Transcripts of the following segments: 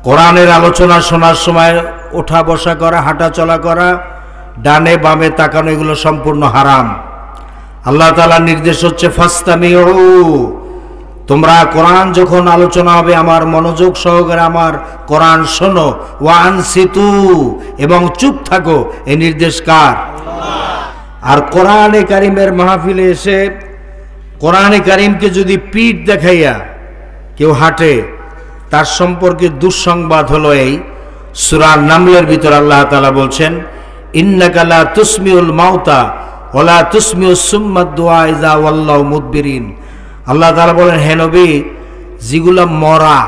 কোরআনের আলোচনা শোনার সময় ওঠা বসা করা, হাঁটা চলা করা, ডানে বামে তাকানো, এগুলো সম্পূর্ণ হারাম। আল্লাহ তাআলার নির্দেশ হচ্ছে ফাস্তামিউ, তোমরা কোরআন যখন আলোচনা হবে আমার মনোযোগ সহকারে আমার কোরআন শোনো, ওয়া আনসিতু, এবং চুপ থাকো। এই নির্দেশ কার? আর কোরআনে কারিমের মাহফিলে এসে কোরআনে কারিমকে যদি পিঠ দেখাইয়া কেউ হাঁটে, তার সম্পর্কে দুঃসংবাদ হলো এই, সূরা নামলের ভিতর আল্লাহ তাআলা বলছেন ইন্নাকা লা তুসমিউল মাউতা ওয়ালা তুসমিউস সুম্মাদ দুআ ইযা ওয়াল্লাউ মুদবিরিন। আল্লাহ তাআলা বলেন, হে নবী, যেগুলা মরা,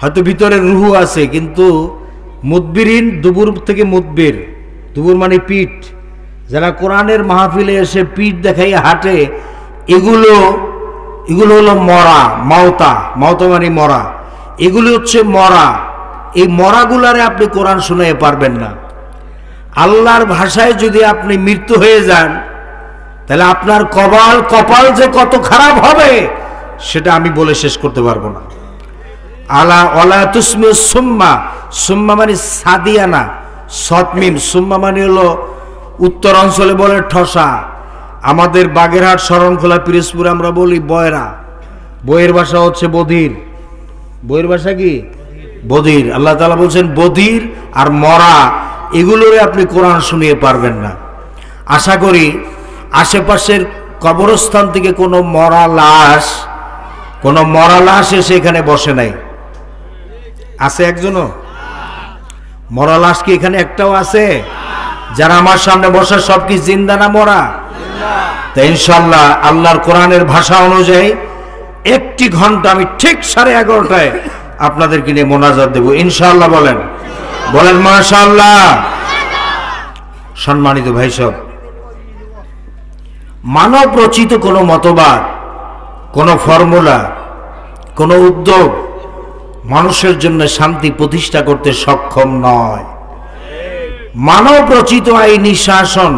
হয়তো ভিতরে রুহু আছে কিন্তু মুদবিরিন, দুবুর থেকে মুদবির, দুবুর মানে পিঠ, যারা কোরআনের মাহফিলে এসে পিঠ দেখাইয়া হাঁটে, এগুলো হলো মরা, মাওতা, মাওতা মানে মরা, এগুলো হচ্ছে মরা। এই মরাগুলারে আপনি কোরআন শুনাইতে পারবেন না। আল্লাহর ভাষায় যদি আপনি মৃত্যু হয়ে যান, তাহলে আপনার কপাল যে কত খারাপ হবে সেটা আমি বলে শেষ করতে পারবো না। ওয়ালা তুসমিউ সুম্মা, সুম্মা মানে সাদিয়ানা, সতমিম, সুম্মা মানে হলো উত্তর অঞ্চলে বলে ঠসা, আমাদের বাগেরহাট, শরণখোলা, পিরোজপুর আমরা বলি বয়রা, বইয়ের ভাষা হচ্ছে বধির। বইয়ের ভাষা কি? বধির। আল্লাহ তাআলা বলছেন বধির আর মরা, এগুলোরে আপনি কোরআন শুনিয়ে পারবেন না। আশা করি আশেপাশের কবরস্থান থেকে কোনো মরা লাশ এসে এখানে বসে নাই। আছে একজনও? মরা লাশ কি এখানে একটাও আছে? যারা আমার সামনে বসা সব কি জিন্দা না মরা? তা ইনশাআল্লাহ আল্লাহর কোরআনের ভাষা অনুযায়ী 1 ঘন্টা আমি ঠিক 11:30টায় আপনাদেরকে নিয়ে মোনাজাত দেব ইনশাআল্লাহ। বলেন মাশাআল্লাহ। সম্মানিত ভাই সব, মানব রচিত কোনো মতবাদ, কোনো ফর্মুলা, কোনো উদ্যোগ মানুষের জন্য শান্তি প্রতিষ্ঠা করতে সক্ষম নয়। মানব রচিত আইনি শাসন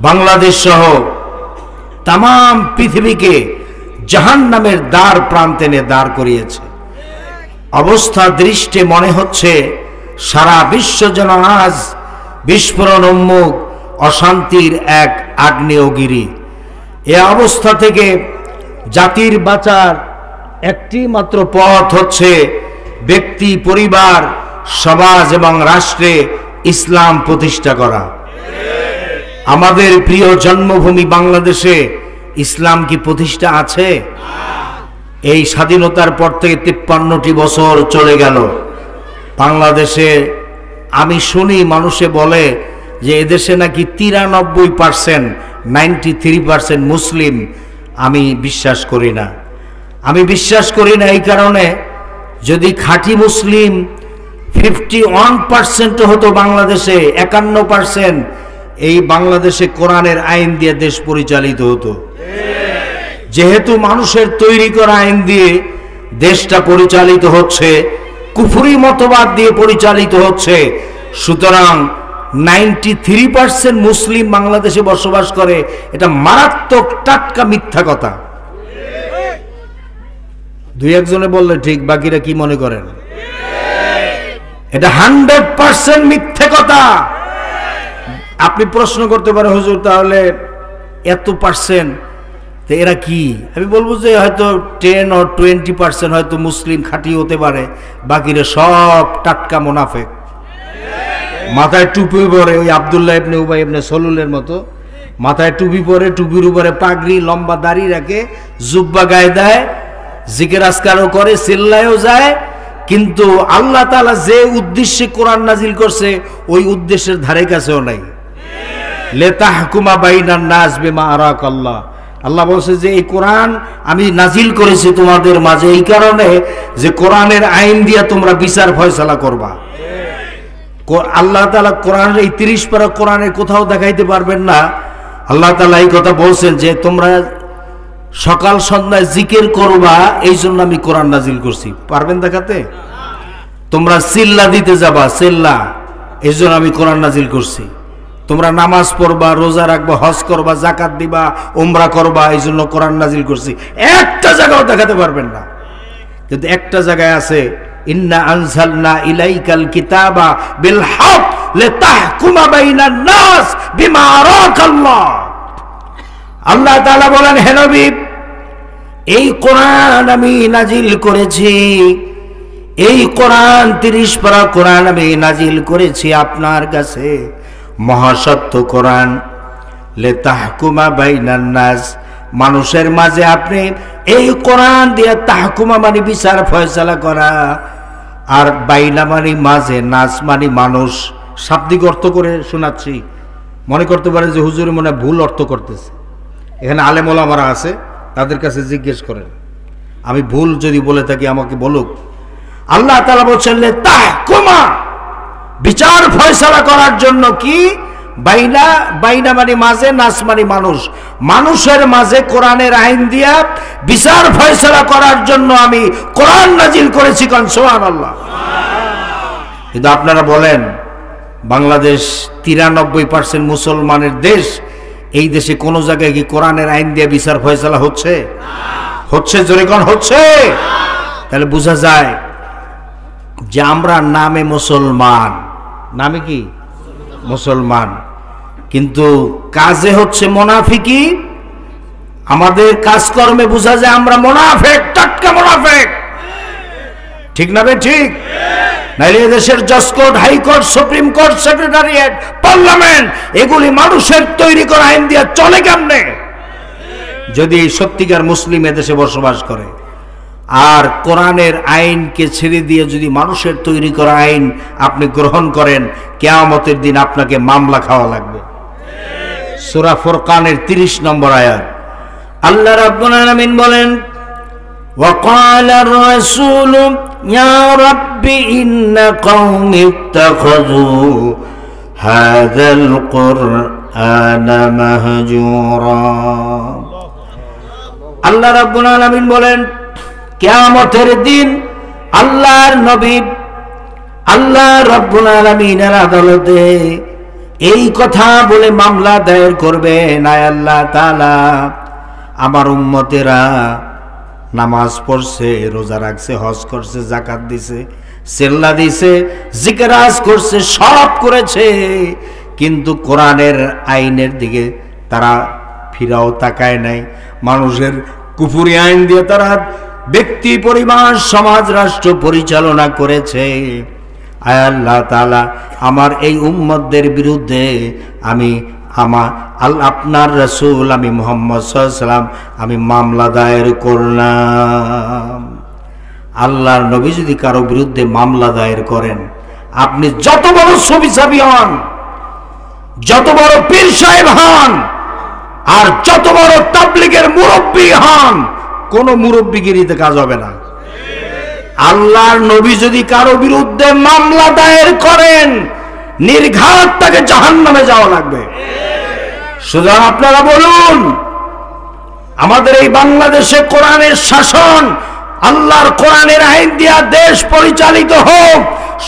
বাংলাদেশ সহ তাম পৃথিবীকে জাহান্নামের দ্বার প্রান্তে দাঁড় করিয়েছে। অবস্থা দৃষ্টে মনে হচ্ছে সারা বিশ্ব যেন আজ বিস্ফোরণ উন্মুখ অশান্তির এক আগ্নেয়গিরি। এ অবস্থা থেকে জাতির বাঁচার একটি মাত্র পথ হচ্ছে ব্যক্তি, পরিবার, সমাজ এবং রাষ্ট্রে ইসলাম প্রতিষ্ঠা করা। আমাদের প্রিয় জন্মভূমি বাংলাদেশে ইসলাম কি প্রতিষ্ঠা আছে? এই স্বাধীনতার পর থেকে 53টি বছর চলে গেল। বাংলাদেশে আমি শুনি মানুষে বলে যে এদেশে নাকি 93% মুসলিম। আমি বিশ্বাস করি না। এই কারণে যদি খাঁটি মুসলিম 51% হতো বাংলাদেশে, 51%, এই বাংলাদেশে কোরআনের আইন দিয়ে দেশ পরিচালিত হতো। যেহেতু মানুষের তৈরি করা আইন দিয়ে দেশটা পরিচালিত হচ্ছে, কুফরি মতবাদ দিয়ে পরিচালিত হচ্ছে, সুতরাং 93% মুসলিম বাংলাদেশে বসবাস করে। এটা মারাত্মক টাটকা মিথ্যা কথা। 2-1জনে বললে ঠিক, বাকিরা কি মনে করেন? এটা 100% মিথ্যে কথা। আপনি প্রশ্ন করতে পারেন, হুজুর তাহলে এত পার্সেন্ট এরা কি? আমি বলবো যে হয়তো 10 or 20% হয়তো মুসলিম খাঁটি হতে পারে, বাকিরা সব টাটকা মুনাফিক। মাথায় টুপি পরে, ওই আব্দুল্লাহ ইবনে উবাই ইবনে সলুলের মতো মাথায় টুপি পরে, টুপির উপরে পাগড়ি, লম্বা দাড়ি রাখে, জুব্বা গায়ে দেয়, জিকির আজকারও করে, চিল্লায়ও যায়, কিন্তু আল্লাহ তাআলা যে উদ্দেশ্যে কোরআন নাজিল করছে ওই উদ্দেশ্যের ধারে কাছেও নাই। লিতাহকুমা বাইনান নাস বিমা আরাকাল্লাহ। আল্লাহ বলছে যে এই কোরআন আমি নাজিল করেছি তোমাদের মাঝে এই কারণে যে কোরআনের আইন দিয়া তোমরা বিচার ফয়সালা করবা। আল্লাহ তাআলা কোরআনের এই 30 পারা কোরআনে কোথাও দেখাইতে পারবেন না। আল্লাহ তাআলা এই কথা বলছেন যে তোমরা সকাল সন্ধ্যায় জিকির করবা, এই জন্য আমি কোরআন নাজিল করছি। পারবেন দেখাতে? তোমরা চিল্লা দিতে যাবা, চিল্লা, এই জন্য আমি কোরআন নাজিল করছি। তোমরা নামাজ পড়বা, রোজা রাখবা, হজ করবা, যাকাত দিবা, উমরা করবা, এই জন্য কোরআন নাজিল করছি। একটা জায়গাও দেখাতে পারবেন না। কিন্তু একটা জায়গায় আছে ইন্না আনজালনা ইলাইকাল কিতাবা বিল হক লিতাহকুমা বাইনান নাস বিমা আরাকাল্লাহ। আল্লাহ তাআলা বলেন, হে নবী, এই কোরআন আমি নাজিল করেছি, এই কোরআন 30 পারা কোরআন আমি নাজিল করেছি আপনার কাছে, মহাসত্য কোরআন। লিতাহকুমা বাইনান নাস, মানুষের মাঝে আপনি এই কোরআন দিয়ে তাহকুমা মানে বিচার ফয়সালা করা, আর বাইনা মানে মাঝে, নাস মানে মানুষ। শাব্দিক অর্থ করে শোনাচ্ছি, মনে করতে পারে যে হুজুর মনে ভুল অর্থ করতেছে। এখানে আলেম ওলামারা আছে, তাদের কাছে জিজ্ঞেস করেন, আমি ভুল যদি বলে থাকি আমাকে বলুক। আল্লাহ তাআলা বলছেন তাহকুমা, বিচার ফয়সালা করার জন্য। কি বাইনা? বাইনা মানে মাঝে, নাস মানে মানুষ। মানুষের মাঝে কোরআনের আইন দিয়া বিচার ফয়সালা করার জন্য আমি কোরআন নাজিল করেছি। কোন সুবহানাল্লাহ। কিন্তু আপনারা বলেন, বাংলাদেশ 93% মুসলমানের দেশ, এই দেশে কোন জায়গায় কি কোরআনের আইন দিয়ে বিচার ফয়সালা হচ্ছে? হচ্ছে? জোরে কোন হচ্ছে? তাহলে বোঝা যায় যে আমরা নামে মুসলমান, নামে কি মুসলমান, কিন্তু কাজে হচ্ছে মুনাফিকি। আমাদের কাজকর্মে বোঝা যায় আমরা মুনাফিক, টাটকা মুনাফিক। ঠিক না? ঠিক। নাইলে দেশের জজ court, high court, supreme court, secretariat, parliament, এগুলি মানুষের তৈরি করা আইন দিয়ে চলে কেমনে? যদি সত্যিকার মুসলিম এদেশে বসবাস করে। আর কোরআনের আইনকে ছেড়ে দিয়ে যদি মানুষের তৈরি করা আইন আপনি গ্রহণ করেন, কিয়ামতের দিন আপনাকে মামলা খাওয়া লাগবে। সূরা ফুরকানের 30 নম্বর আয়াত। আল্লাহ রাব্বুল আলামিন বলেন, وقال الرسول يا رب إن قومي اتخذوا هذا القرآن مهجورا। আল্লাহ রাব্বুল আলামিন বলেন, কিয়ামতের দিন আল্লাহর নবী আল্লাহ রাব্বুল আলামিনের আদালতে এই কথা বলে মামলা দায়ের করবেন, আয় আল্লাহ তাআলা, আমার উম্মতেরা নামাজ পড়ছে, রোজা রাখছে, হজ করছে, যাকাত দিছে, সেল্লা দিছে, জিকিরাজ করছে, সব করেছে, কিন্তু কোরআনের আইনের দিকে তারা ফিরাও তাকায় নাই। মানুষের কুফরি আইন দিয়ে তারা ব্যক্তি, পরিবার, সমাজ, রাষ্ট্র পরিচালনা করেছে। আয় আল্লাহ তাআলা, আমার এই উম্মতদের বিরুদ্ধে আমি আপনার রাসূল, আমি মুহাম্মদ সাল্লাল্লাহু আলাইহি ওয়াসাল্লাম, আমি মামলা দায়ের করলাম। আল্লাহর নবী যদি কারো বিরুদ্ধে মামলা দায়ের করেন, আপনি যত বড় সুফি হন, যত বড় পীর সাহেব হন, আর যত বড় তাবলীগের মুরব্বী হন, কোন মুরব্বিগিরিতে কাজ হবে না। আল্লাহর নবী যদি কারো বিরুদ্ধে মামলা দায়ের করেন, নির্ঘাত তাকে জাহান্নামে যাওয়া লাগবে। সুতরাং আপনারা বলুন, আমাদের এই বাংলাদেশে কোরআনের শাসন, আল্লাহর কোরআনের আইন দিয়া দেশ পরিচালিত হোক।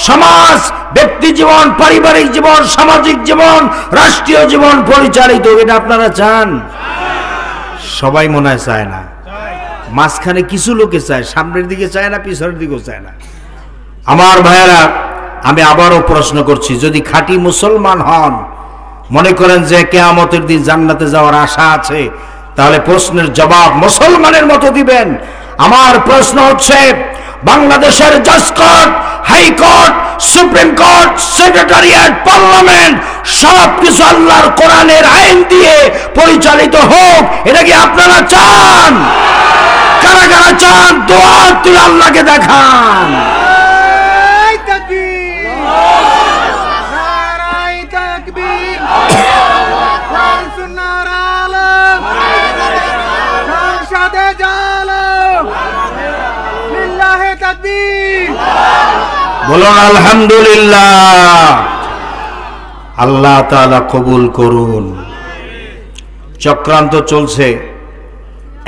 সমাজ, ব্যক্তি জীবন, পারিবারিক জীবন, সামাজিক জীবন, রাষ্ট্রীয় জীবন পরিচালিত হোক। এটা আপনারা চান? সবাই মনে হয় চায় না। মাঝখানে কিছু লোকে চায়, সামনের দিকে চায় না, পিছনের দিকেও চায় না। আমার ভাইয়েরা, আমি আবারও প্রশ্ন করছি, যদি খাঁটি মুসলমান হন, মনে করেন যে কিয়ামতের দিন জান্নাতে যাওয়ার আশা আছে, তাহলে প্রশ্নের জবাব মুসলমানের মতো দিবেন। আমার প্রশ্ন হচ্ছে, বাংলাদেশের জজ court, high court, supreme court, secretariat, parliament সব কিছু আল্লাহর কোরআনের আইন দিয়ে পরিচালিত হোক, এটা কি আপনারা চান? কারা কারা চান? দোয়া তুলে আল্লাহকে দেখান। বলুন আলহামদুলিল্লাহ। আল্লাহ তাআলা কবুল করুন। চক্রান্ত চলছে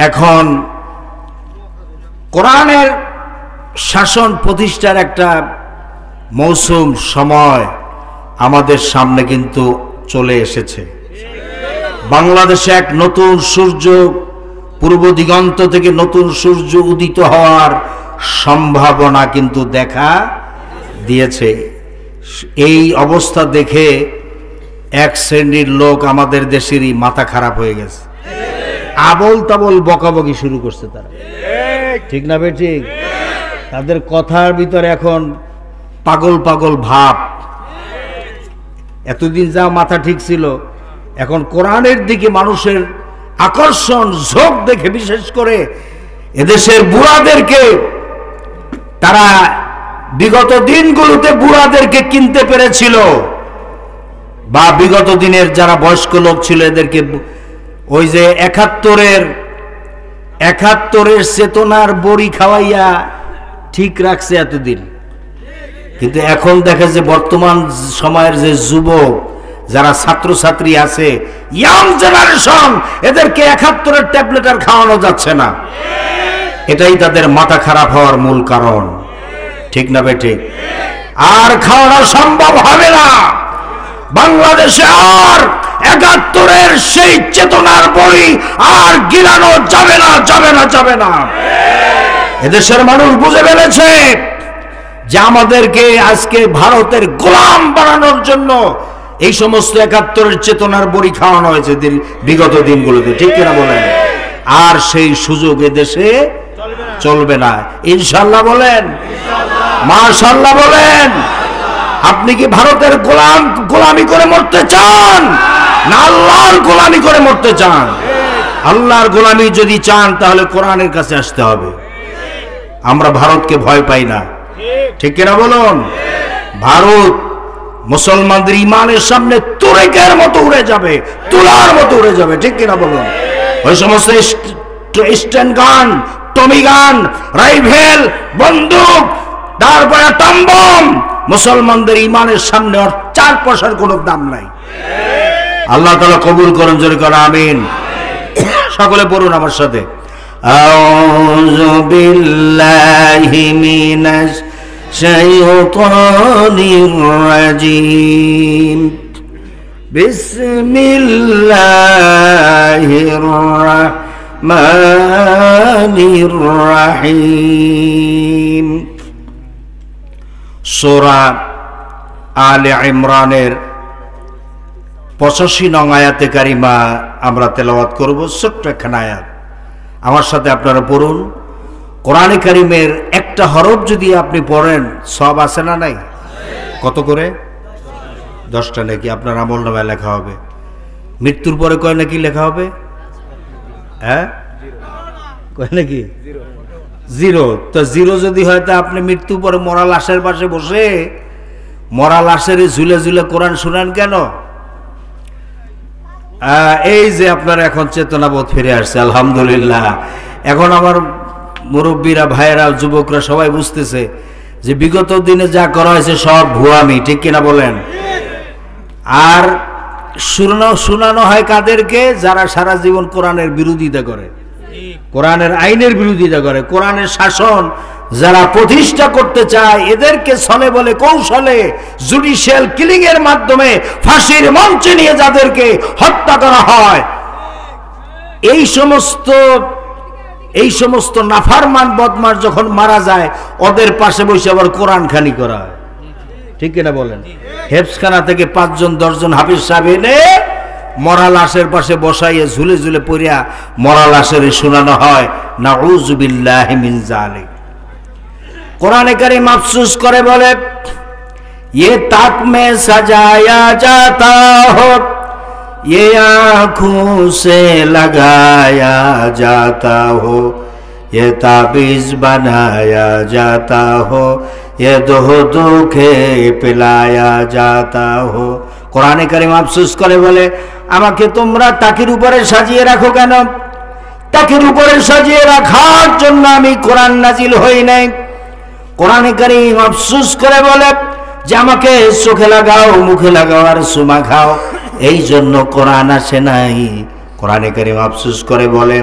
এখন। কোরআনের শাসন প্রতিষ্ঠার একটা মৌসুম, সময় আমাদের সামনে কিন্তু চলে এসেছে। বাংলাদেশে এক নতুন সূর্য, পূর্ব দিগন্ত থেকে নতুন সূর্য উদিত হওয়ার সম্ভাবনা কিন্তু দেখা দিয়েছে। এই অবস্থা দেখে এক শ্রেণীর লোক আমাদের দেশেরই মাথা খারাপ হয়ে গেছে, আবল তাবল বকাবকি শুরু করছে তারা, ঠিক না বে ঠিক? তাদের কথার ভিতরে এখন পাগল পাগল ভাব। এতদিন যা মাথা ঠিক ছিল, এখন কোরআনের দিকে মানুষের আকর্ষণ ঝোঁক দেখে বিশেষ করে এদেশের বুড়াদেরকে, তারা বিগত দিনগুলোতে বুড়াদেরকে কিনতে পেরেছিল, বা বিগত দিনের যারা বয়স্ক লোক ছিল এদেরকে ওই যে 71-এর চেতনার বড়ি খাওয়াইয়া ঠিক রাখছে এতদিন। কিন্তু এখন দেখা যে বর্তমান সময়ের যে যুবক যারা ছাত্রছাত্রী আছে, ইয়াং জেনারেশন, এদেরকে 71-এর ট্যাবলেট আর খাওয়ানো যাচ্ছে না। এটাই তাদের মাথা খারাপ হওয়ার মূল কারণ, ঠিক না বেঠিক? আর খাওয়ানো সম্ভব হবে না। বাংলাদেশে আর 71-এর সেই চেতনার বড়ি আর গিলানো যাবে না, যাবে না, যাবে না। এদেশের মানুষ বুঝে ফেলেছে যে আমাদেরকে আজকে ভারতের গোলাম বানানোর জন্য এই সমস্ত 71-এর চেতনার বড়ি খাওয়ানো হয়েছে বিগত দিনগুলোতে, ঠিক কিনা বলেন? আর সেই সুযোগ এদেশে চলবে না, ইনশাআল্লাহ বলেন, মাশাআল্লাহ বলেন। আপনি কি ভারতের গোলামি করে মরতে চান, না আল্লাহর গোলামি করে মরতে চান? আল্লাহর গোলামি যদি চান তাহলে কোরআনের কাছে আসতে হবে। আমরা ভারতকে ভয় পাই না, ঠিক কিনা বলুন? ভারত মুসলমানদের ইমানের সামনে তুরস্কের মতো উড়ে যাবে, তুলার মতো উড়ে যাবে, ঠিক কিনা বলুন? ওই সমস্ত স্টেন গান, টমি গান, রাইফেল, বন্দুক, তারপরে টম্বম, মুসলমানদের ইমানের সামনে আর 4 পয়সার কোনো দাম নাই। আল্লাহ তাআলা কবুল করুন, জোরে করে আমিন। সকলে পড়ুন আমার সাথে, আউযু বিল্লাহি মিনাশ শাইতানির রাজিম, বিসমিল্লাহির রাহমানির রাহিম। সূরা আলে ইমরানের 85 নং আয়াতে কারিমা আমরা তেলাওয়াত করব, ছোট্ট একখানা আয়াত। আমার সাথে আপনারা পড়ুন। কোরআনে কারিমের একটা হরফ যদি আপনি পড়েন, সব আছে না নাই? কত করে? 10টা নাকি আপনার আমলনামায় লেখা হবে। মৃত্যুর পরে কয় নাকি লেখা হবে? হ্যাঁ, কয় নাকি 0। তো 0 যদি হয়, তা আপনি মৃত্যুর পরে মরা লাশের পাশে বসে মরা লাশের ঝুলে ঝুলে কোরআন শুনান কেন? এই যে আপনার এখন চেতনাবোধ ফিরে আসছে, আলহামদুলিল্লাহ। এখন আমার মুরব্বীরা, ভাইয়েরা, যুবকরা সবাই বুঝতেছে যে বিগত দিনে যা করা হয়েছে সব ভুয়ামি, ঠিক কিনা বলেন? আর শোনানো হয় কাদেরকে? যারা সারা জীবন কোরআনের বিরোধিতা করে, কোরআনের আইনের বিরোধিতা করে, কোরআনের শাসন যারা প্রতিষ্ঠা করতে চায়, এদেরকে ছলে বলে কৌশলে জুডিশিয়াল কিলিং এর মাধ্যমে ফাঁসির মঞ্চে নিয়ে যাদেরকে হত্যা করা হয়, এই সমস্ত নাফরমান বদমাশ যখন মারা যায়, ওদের পাশে বসে আবার কোরআন খানি করা হয়, ঠিক কিনা বলেন? হেফজখানা থেকে 5 জন 10 জন হাফিজ সাহেব এনে মরা লাশের পাশে বসাইয়ে ঝুলে ঝুলে পড়িয়া মরা লাশের শোনানো হয়। নাউযু বিল্লাহি মিন যালিক। কোরআনে কারীম আফসোস করে বলে, ये ताक में सजाया जाता हो, ये आँखों से लगाया जाता हो, ये ताबीज बनाया जाता हो, ये दुखे पिलाया जाता हो। কোরআনে কারীম আফসোস করে বলে, আমাকে তোমরা তাকের উপরে সাজিয়ে রাখো কেন? তাকের উপরে সাজিয়ে রাখার জন্য আমি কোরআন নাজিল হই নাই। কোরআনে কারীম আফসোস করে বলে যে আমাকে চোখে লাগাও, মুখে লাগাও আর সুমা খাও, এই জন্য কোরআন আসে নাই। কোরআনে কারীম আফসোস করে বলে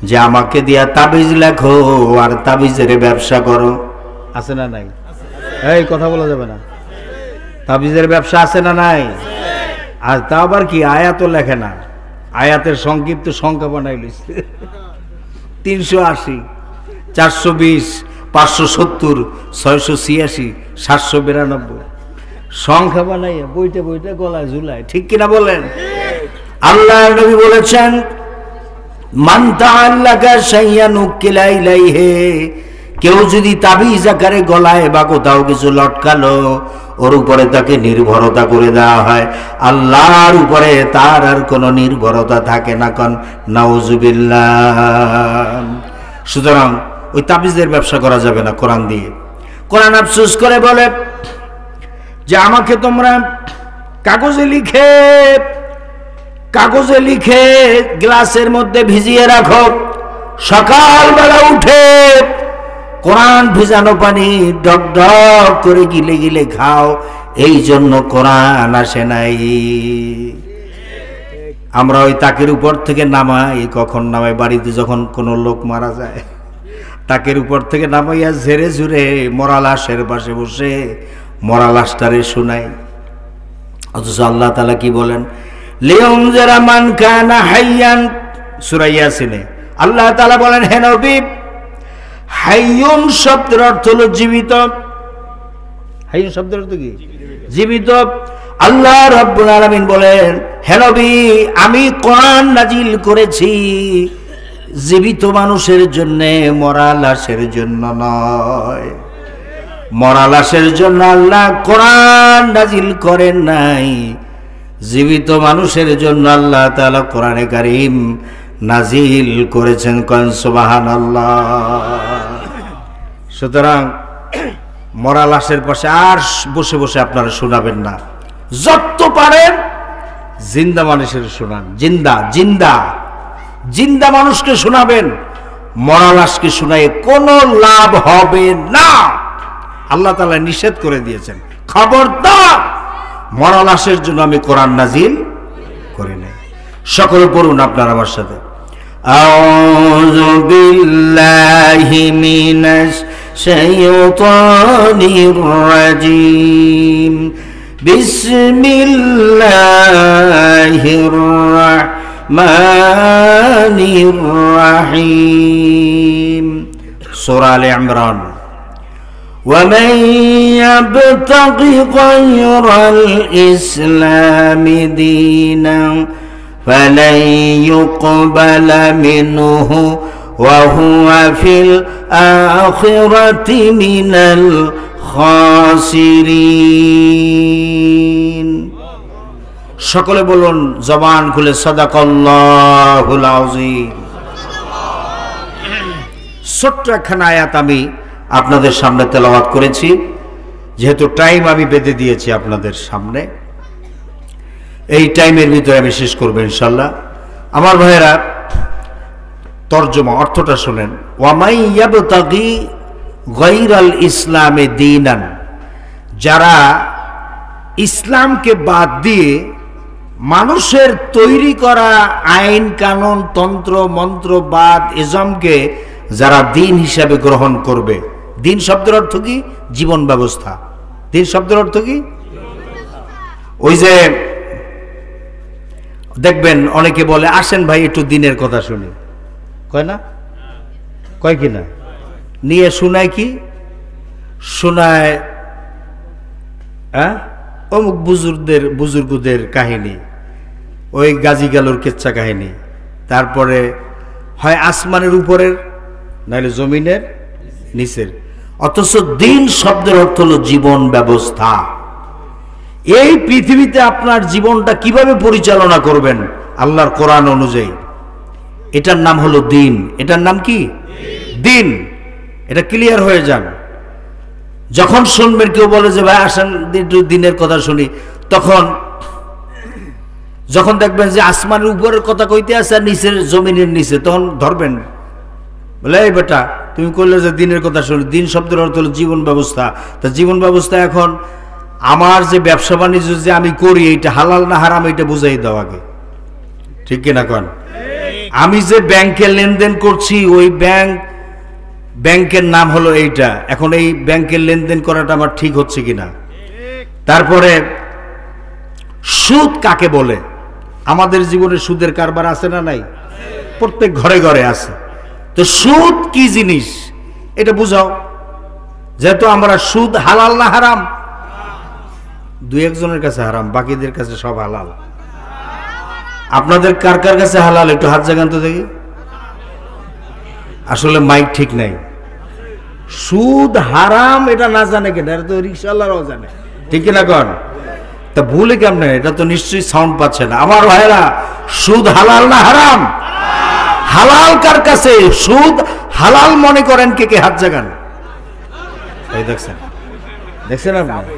যে আমাকে দিয়া তাবিজ লেখো আর তাবিজের ব্যবসা করো। আছে না নাই? এই কথা বলা যাবে না। তাবিজের ব্যবসা আছে না নাই? আর তা আবার কি, আয়াতও লেখে না, আয়াতের সংক্ষিপ্ত সংখ্যা বানাই লইছে 380, 420, 570, 686, 792 সংখ্যা বানাইয়া বইতে বইতে গলায় ঝুলায়, ঠিক কিনা বলেন? আল্লাহর নবী বলেছেন, মান তাআল্লাকা শাইয়ান উকিলা ইলাইহি, কেউ যদি তাবিজ আকারে গলায় বা কোথাও কিছু লটকালো, ওর উপরে তাকে নির্ভরতা করে দেওয়া হয়, আল্লাহর উপরে তার আর কোনো নির্ভরতা থাকে না। কোন নাউজুবিল্লাহ। সুতরাং ওই তাবিজের ব্যবসা করা যাবে না কোরআন দিয়ে। কোরআন আফসোস করে বলে যে আমাকে তোমরা কাগজে লিখে গ্লাসের মধ্যে ভিজিয়ে রাখো, সকালবেলা উঠে কোরআন ভিজানো পানি ডক ডক করে গিলে গিলে খাও, এই জন্য কোরআন আসে নাই। আমরা ওই তাকের উপর থেকে নামাই, কখন নামাই? বাড়িতে যখন কোনো লোক মারা যায়, তাকের উপর থেকে নামাইয়া ঝেড়ে ঝুড়ে মরা লাশের পাশে বসে মরা লাশটারে শোনাই। অথচ আল্লাহ তাআলা কি বলেন? লিউনজিরা মান কানা হাইয়ান, সূরা ইয়াসিনে আল্লাহ তাআলা বলেন, হে নবী, হাইয়ুন শব্দের অর্থ হলো জীবিত। হাইয়ুন শব্দের অর্থ কি? জীবিত। আল্লাহ রাব্বুল আলামিন বলেন, হে নবী, আমি কোরআন নাজিল করেছি জীবিত মানুষের জন্য, মরা লাশের জন্য নয়। মরা লাশের জন্য আল্লাহ কোরআন নাজিল করেন নাই, জীবিত মানুষের জন্য আল্লাহ তাআলা কোরআনে কারীম নাজিল করেছেন। কোন সুবহানাল্লাহ। সুতরাং মরা লাশের পাশে আর বসে বসে আপনারা শোনাবেন না, যত পারেন জিন্দা মানুষের শোনান। জিন্দা মানুষকে শোনাবেন, মরা লাশকে শোনায় কোনো লাভ হবে না। আল্লাহ তাআলা নিষেধ করে দিয়েছেন, খবরদার মরা লাশের জন্য আমি কোরআন নাজিল করি নাই। সকলে পড়ুন আপনার আমার সাথে, আউযু বিল্লাহি মিনাশ শাইতানির রাজিম, বিসমিল্লাহির রাহমানির রাহিম। সূরা আলে ইমরান। ومن يبتغي غير الإسلام دينا فلن يقبل منه وهو في الآخرة من الخاسرين। সকলে বলুন জবান খুলে, সাদাকাল্লাহুল আযীম। ছোট্ট একখানা আয়াত আমি আপনাদের সামনে তেলাওয়াত করেছি, যেহেতু টাইম আমি বেঁধে দিয়েছি আপনাদের সামনে, এই টাইমের ভিতরে আমি শেষ করবো ইনশাল্লাহ। আমার ভাইয়েরা, তরজমা অর্থটা শুনেন। ওয়ামাই ইয়াবতাগি গায়রাল ইসলামে দীনান, যারা ইসলামকে বাদ দিয়ে মানুষের তৈরি করা আইন কানুন তন্ত্র মন্ত্রবাদ ইজমকে যারা দিন হিসাবে গ্রহণ করবে। দিন শব্দের অর্থ কি? জীবন ব্যবস্থা। দিন শব্দের অর্থ কি? ওই যে দেখবেন অনেকে বলে, আসেন ভাই একটু দিনের কথা শুনি, কয় না? কয় কি না? নিয়ে শোনায় কি? শোনায় অমুক বুজুর্গদের কাহিনী, ওই গাজী গালুর কেচ্ছা কাহিনী, তারপরে হয় আসমানের উপরের নাহলে জমিনের নিচের। অথচ দিন শব্দের অর্থ হলো জীবন ব্যবস্থা। এই পৃথিবীতে আপনার জীবনটা কিভাবে পরিচালনা করবেন আল্লাহর কোরআন অনুযায়ী, এটার নাম হলো দিন। এটার নাম কি? দিন। এটা ক্লিয়ার হয়ে যান। যখন শুনবেন কেউ বলে যে ভাই আসেন দিনের কথা শুনি, যখন দেখবেন যে আসমানের উপরের কথা কইতে আছে আর নিচের জমিনের নিচে, তখন ধরবেন, বলে এই বেটা তুমি কইলে যে দিনের কথা শুনি। দিন শব্দের অর্থ হলো জীবন ব্যবস্থা। তা জীবন ব্যবস্থা এখন আমার যে ব্যবসা বাণিজ্য যে আমি করি, এইটা হালাল না হারাম এটা বুঝাই দাও আগে, ঠিক কিনা কন? আমি যে ব্যাংকে লেনদেন করছি, ওই ব্যাংকের নাম হলো এইটা, এখন এই ব্যাংকের লেনদেন করাটা আমার ঠিক হচ্ছে কিনা। তারপরে সুদ কাকে বলে? আমাদের জীবনে সুদের কারবার আছে না নাই? প্রত্যেক ঘরে ঘরে আছে। তো সুদ কি জিনিস এটা বুঝাও। যেহেতু আমরা সুদ হালাল না হারাম? দুই একজনের কাছে হারাম, বাকিদের কাছে সব হালাল। আপনাদের কার কার কাছে হালাল একটু হাত জাগান তো দেখি। আসলে মাইক ঠিক নাই। সুদ হারাম এটা না জানে কেন? এটা তো রিকশাওয়ালারাও জানে, ঠিক কিনা কন? তা ভুলে কেমন? এটা তো নিশ্চয়ই সাউন্ড পাচ্ছে না। আমার ভাইরা, সুদ হালাল না হারাম? হালাল কার কাছে? সুদ হালাল মনে করেন কে কে? হাত জাগান। এই দেখছেন, দেখছেন আপনি?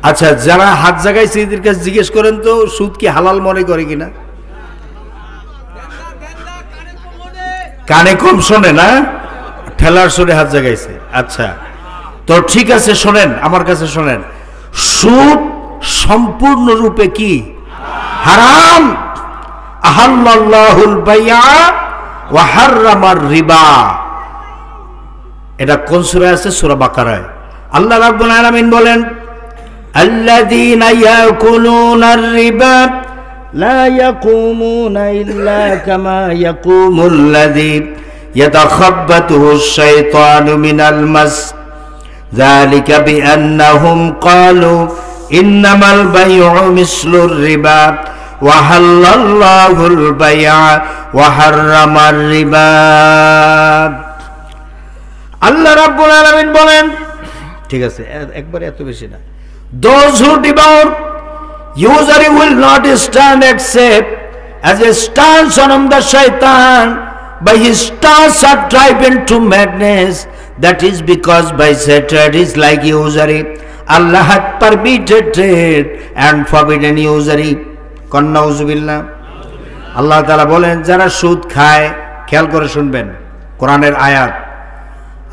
আচ্ছা, যারা হাত জাগাইছে এদের কাছে জিজ্ঞেস করেন তো সুদ কি হালাল মনে করে কিনা। কানে কম শোনে না, ঠেলার সুরে হাত জাগাইছে। আচ্ছা, তো ঠিক আছে, শোনেন, আমার কাছে শোনেন। সুদ সম্পূর্ণরূপে কি? হারাম। আহাল্লাল্লাহুল বাইআ ওয়া হাররামার রিবা। এটা কোন সূরায় আছে? সূরা বাকারায়। আল্লাহ রাব্বুল আলামিন বলেন, আল্লাযীনা ইয়াকুলুনার রিবা লা ইয়াকুমুনা ইল্লা কামা ইয়াকুমুল্লাযী ইয়াতাখাব্বাতুহুশ শাইতানু মিনাল মাস যালিকা বিআন্নাহুম ক্বালু ইন্নামাল বাই'উ মিসলুর রিবা ওয়া হাল্লাল্লাহুল বাই'a ওয়া হাররামার রিবা। আল্লাহ রাব্বুল আলামিন বলেন, ঠিক আছে, একবারে এত বেশি না। Those who devour usury will not stand except as a stance on the shaitan by his stance are driven to madness. That is because by Satan is like usury. Allah hath permitted trade and forbidden usury. Nauzubillah. আল্লাহ তাআলা বলেন, যারা সুদ খায়, খেয়াল করে শুনবেন কোরআনের আয়াত।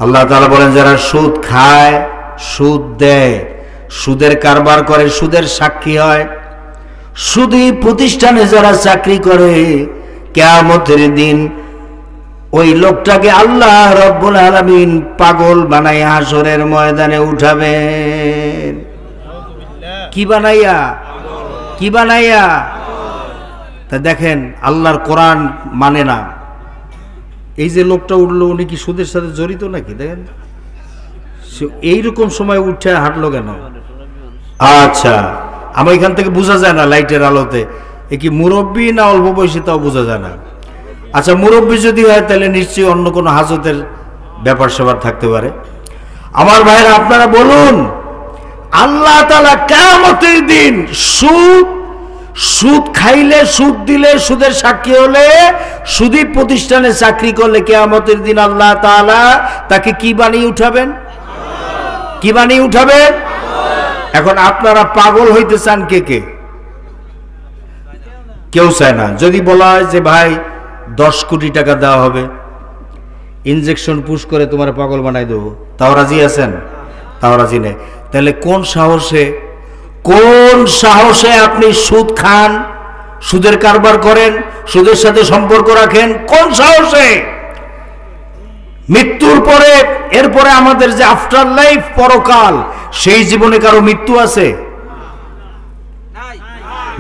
আল্লাহ তাআলা বলেন, যারা সুদ খায়, সুদ দেয়, সুদের কারবার করে, সুদের সাক্ষী হয়, সুদী প্রতিষ্ঠানে যারা চাকরি করে, কিয়ামতের দিন ওই লোকটাকে আল্লাহ রাব্বুল আলামিন পাগল বানাইয়া হাসরের ময়দানে উঠাবেন। কি বানাইয়া? কি বানাইয়া? তা দেখেন, আল্লাহর কোরআন মানে না। এই যে লোকটা উঠলো, উনি কি সুদের সাথে জড়িত নাকি? দেখেন এইরকম সময় উঠে হাঁটলো কেন? আচ্ছা, আমার এখান থেকে বোঝা যায় না লাইটের আলোতে এ কি মুরব্বী না অল্প বয়সী, তাও বোঝা যায় না। আচ্ছা, মুরব্বী যদি হয় তাহলে নিশ্চয়ই অন্য কোনো হাজতের ব্যাপার স্যাপার থাকতে পারে। আমার ভাইরা, আপনারা বলুন, আল্লাহ তাআলা কিয়ামতের দিন সুদ খাইলে, সুদ দিলে, সুদের সাক্ষী হলে, সুদী প্রতিষ্ঠানে চাকরি করলে কিয়ামতের দিন আল্লাহ তাআলা তাকে কি বানিয়ে উঠাবেন? কি বানিয়ে উঠাবেন? এখন আপনারা পাগল হইতে চান কে কে? কেউ চায় না। যদি বলা হয় যে ভাই 10 কোটি টাকা দেওয়া হবে, ইনজেকশন পুশ করে তোমার পাগল বানাই দেবো, তাও রাজি আছেন? তাও রাজি নেই। তাহলে কোন সাহসে আপনি সুদ খান, সুদের কারবার করেন, সুদের সাথে সম্পর্ক রাখেন? কোন সাহসে? মৃত্যুর পরে, এরপরে আমাদের যে আফটার লাইফ, পরকাল, সেই জীবনে কারো মৃত্যু আছে?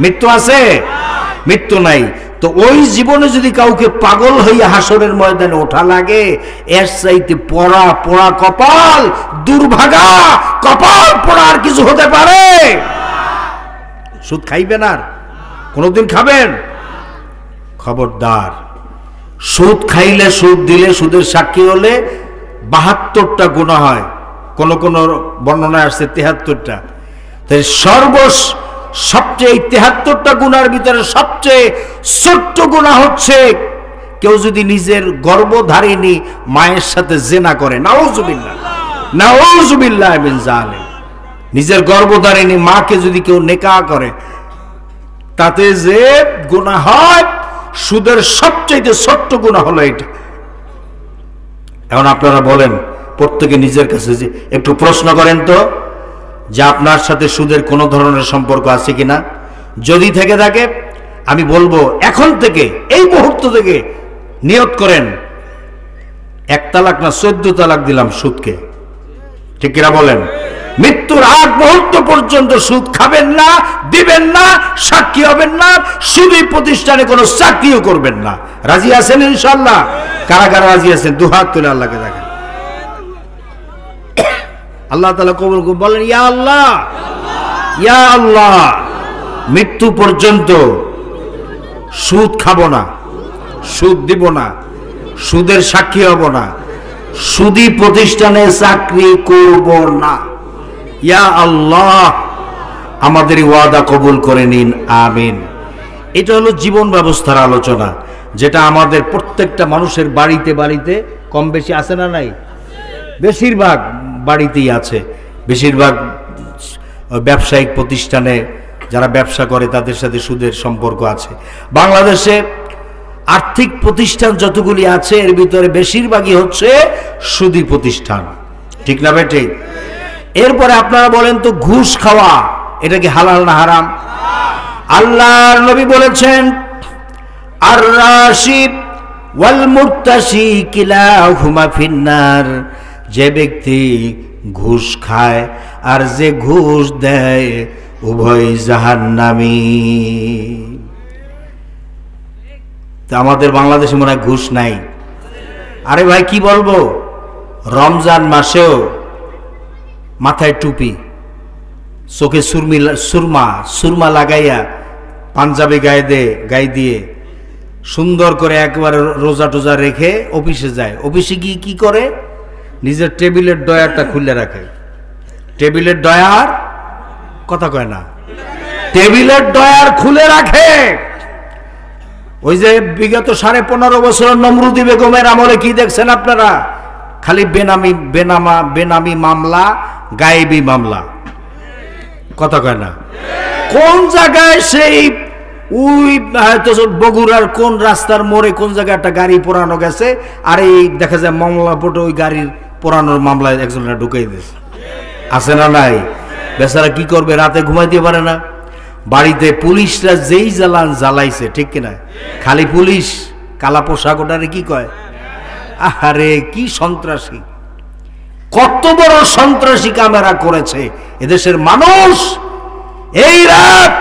মৃত্যু আছে? মৃত্যু নাই। তো ওই জীবনে যদি কাউকে পাগল হইয়া হাসরের ময়দানে ওঠা লাগে, এর চাইতে পোড়া কপাল, দুর্ভাগা কপাল পোড়া আর কিছু হতে পারে? সুদ খাইবেন? আর কোনদিন খাবেন? খবরদার। সুদ খাইলে, সুদ দিলে, সুদের সাক্ষী হলে 72টা গুনাহ হয়, কোন কোন বর্ণনায় আসছে 73টা। তাই সবচেয়ে 73টা গুনার ভিতরে সবচেয়ে ছোট্ট গুনাহ হচ্ছে কেউ যদি নিজের গর্ভধারিণী মায়ের সাথে জিনা করে। নাউজুবিল্লাহ, নাউজুবিল্লাহ মিন যালিক। নিজের গর্ভধারিণী মাকে যদি কেউ নেকাহ করে, তাতে যে গুনাহ হয়, সুদের সবচেয়ে ছোট্ট গুনাহ হলো এটা। এখন আপনারা বলেন, প্রত্যেকে নিজের কাছে যে একটু প্রশ্ন করেন তো, যে আপনার সাথে সুদের কোনো ধরনের সম্পর্ক আছে কিনা। যদি থেকে থাকে, আমি বলবো এখন থেকে, এই মুহূর্ত থেকে নিয়ত করেন, 1 তালাক না 14 তালাক দিলাম সুদকে। ঠিক কিনা বলেন? মৃত্যুর আগ মুহূর্ত পর্যন্ত সুদ খাবেন না, দিবেন না, সাক্ষী হবেন না, সুদী প্রতিষ্ঠানে কোনো চাকরিও করবেন না। রাজি আছেন ইনশাআল্লাহ? কারা কারা রাজি আছেন? দুহাত তুলে আল্লাহকে দেখেন। আল্লাহ তাআলা কবুল করুন। বলেন ইয়া আল্লাহ, ইয়া আল্লাহ, মৃত্যু পর্যন্ত সুদ খাবো না, সুদ দিব না, সুদের সাক্ষী হব না, সুদী প্রতিষ্ঠানে চাকরি করব না। ইয়া আল্লাহ, আমাদের ওয়াদা কবুল করে নিন, আমিন। এটা হলো জীবন ব্যবস্থার আলোচনা, যেটা আমাদের প্রত্যেকটা মানুষের বাড়িতে বাড়িতে কম বেশি আছে না নাই? বেশিরভাগ বাড়িতেই আছে। বেশিরভাগ ব্যবসায়িক প্রতিষ্ঠানে যারা ব্যবসা করে তাদের সাথে সুদের সম্পর্ক আছে। বাংলাদেশে আর্থিক প্রতিষ্ঠান যতগুলি আছে এর ভিতরে বেশিরভাগই হচ্ছে সুদী প্রতিষ্ঠান, ঠিক না বেটে? এরপরে আপনারা বলেন তো, ঘুষ খাওয়া এটা কি হালাল না হারাম? আল্লাহর নবী বলেছেন, আর রাশিদ ওয়াল মুরতাশি কিলাহুমা ফিন্নার, যে ব্যক্তি ঘুষ খায় আর যে ঘুষ দেয় উভয় জাহান্নামী। তা আমাদের বাংলাদেশে মনে হয় ঘুষ নাই। আরে ভাই কি বলবো, রমজান মাসেও মাথায় টুপি, চোখে সুরমা লাগাইয়া, পাঞ্জাবি গায়ে দিয়ে সুন্দর করে একবারে রোজা টোজা রেখে অফিসে যায়। অফিসে গিয়ে কি করে? নিজের টেবিলের ডয়ারটা খুলে রাখে। টেবিলের ডয়ার, কথা কয় না, টেবিলের ডয়ার খুলে রাখে। ওই যে বিগত 15.5 বছর নমরুদি বেগমের আমলে কি দেখছেন আপনারা? খালি বেনামি মামলা, গায়েবী মামলা, কথা কয় না। কোন জায়গায় সেই ওই হয়তো বগুড়ার কোন রাস্তার মোড়ে কোন জায়গায় একটা গাড়ি পোড়ানো গেছে, আর এই দেখা যায় মামলা পটে ওই গাড়ির পোড়ানোর মামলায় একজনটা ঢুকাই দিয়েছে, আছে না নাই? বেচারা কি করবে, রাতে ঘুমাইতে পারে না। বাড়িতে পুলিশরা যেই জ্বালাইছে, ঠিক কিনা? খালি পুলিশ, কালা পোশাক, ওটারে কি কয়? আরে কি সন্ত্রাসী, কত বড় সন্ত্রাসী ক্যামেরা করেছে এদেশের মানুষ। এই রাত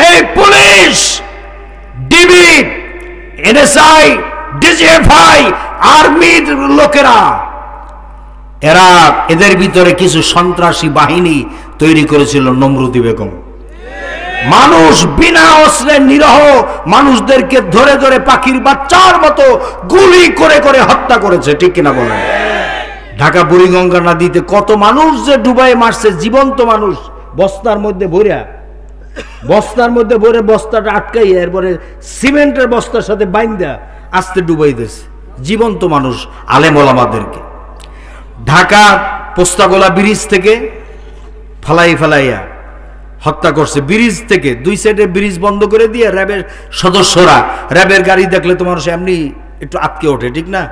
এই পুলিশ, ডিবি, এনএসআই, ডিজিএফআই, আর্মির লোকেরা, এদের ভিতরে কিছু সন্ত্রাসী বাহিনী তৈরি করেছিল নমরুদি বেগম। মানুষ বিনা অস্ত্রে নিরহ মানুষদেরকে ধরে ধরে পাখির বাচ্চার মতো গুলি করে করে হত্যা করেছে, ঠিক কিনা বলেন? ঢাকা বুড়িগঙ্গা নদীতে কত মানুষ যে ডুবাই মারছে, জীবন্ত মানুষ, বস্তার মধ্যে ভরে বস্তাটা আটকাইয়া এরপরে সিমেন্টের বস্তার সাথে বাইন্দা আস্তে ডুবাই দিয়েছে জীবন্ত মানুষ, আলেম ওলামাদেরকে। ঢাকা পোস্তাগোলা ব্রিজ থেকে ফালাইয়া হত্যা করছে। ব্রিজ থেকে দুই সাইডে ব্রিজ বন্ধ করে দিয়ে র্যাবের সদস্যরা, র্যাবের গাড়ি দেখলে তো মানুষ এমনি একটু আটকে ওঠে, ঠিক না?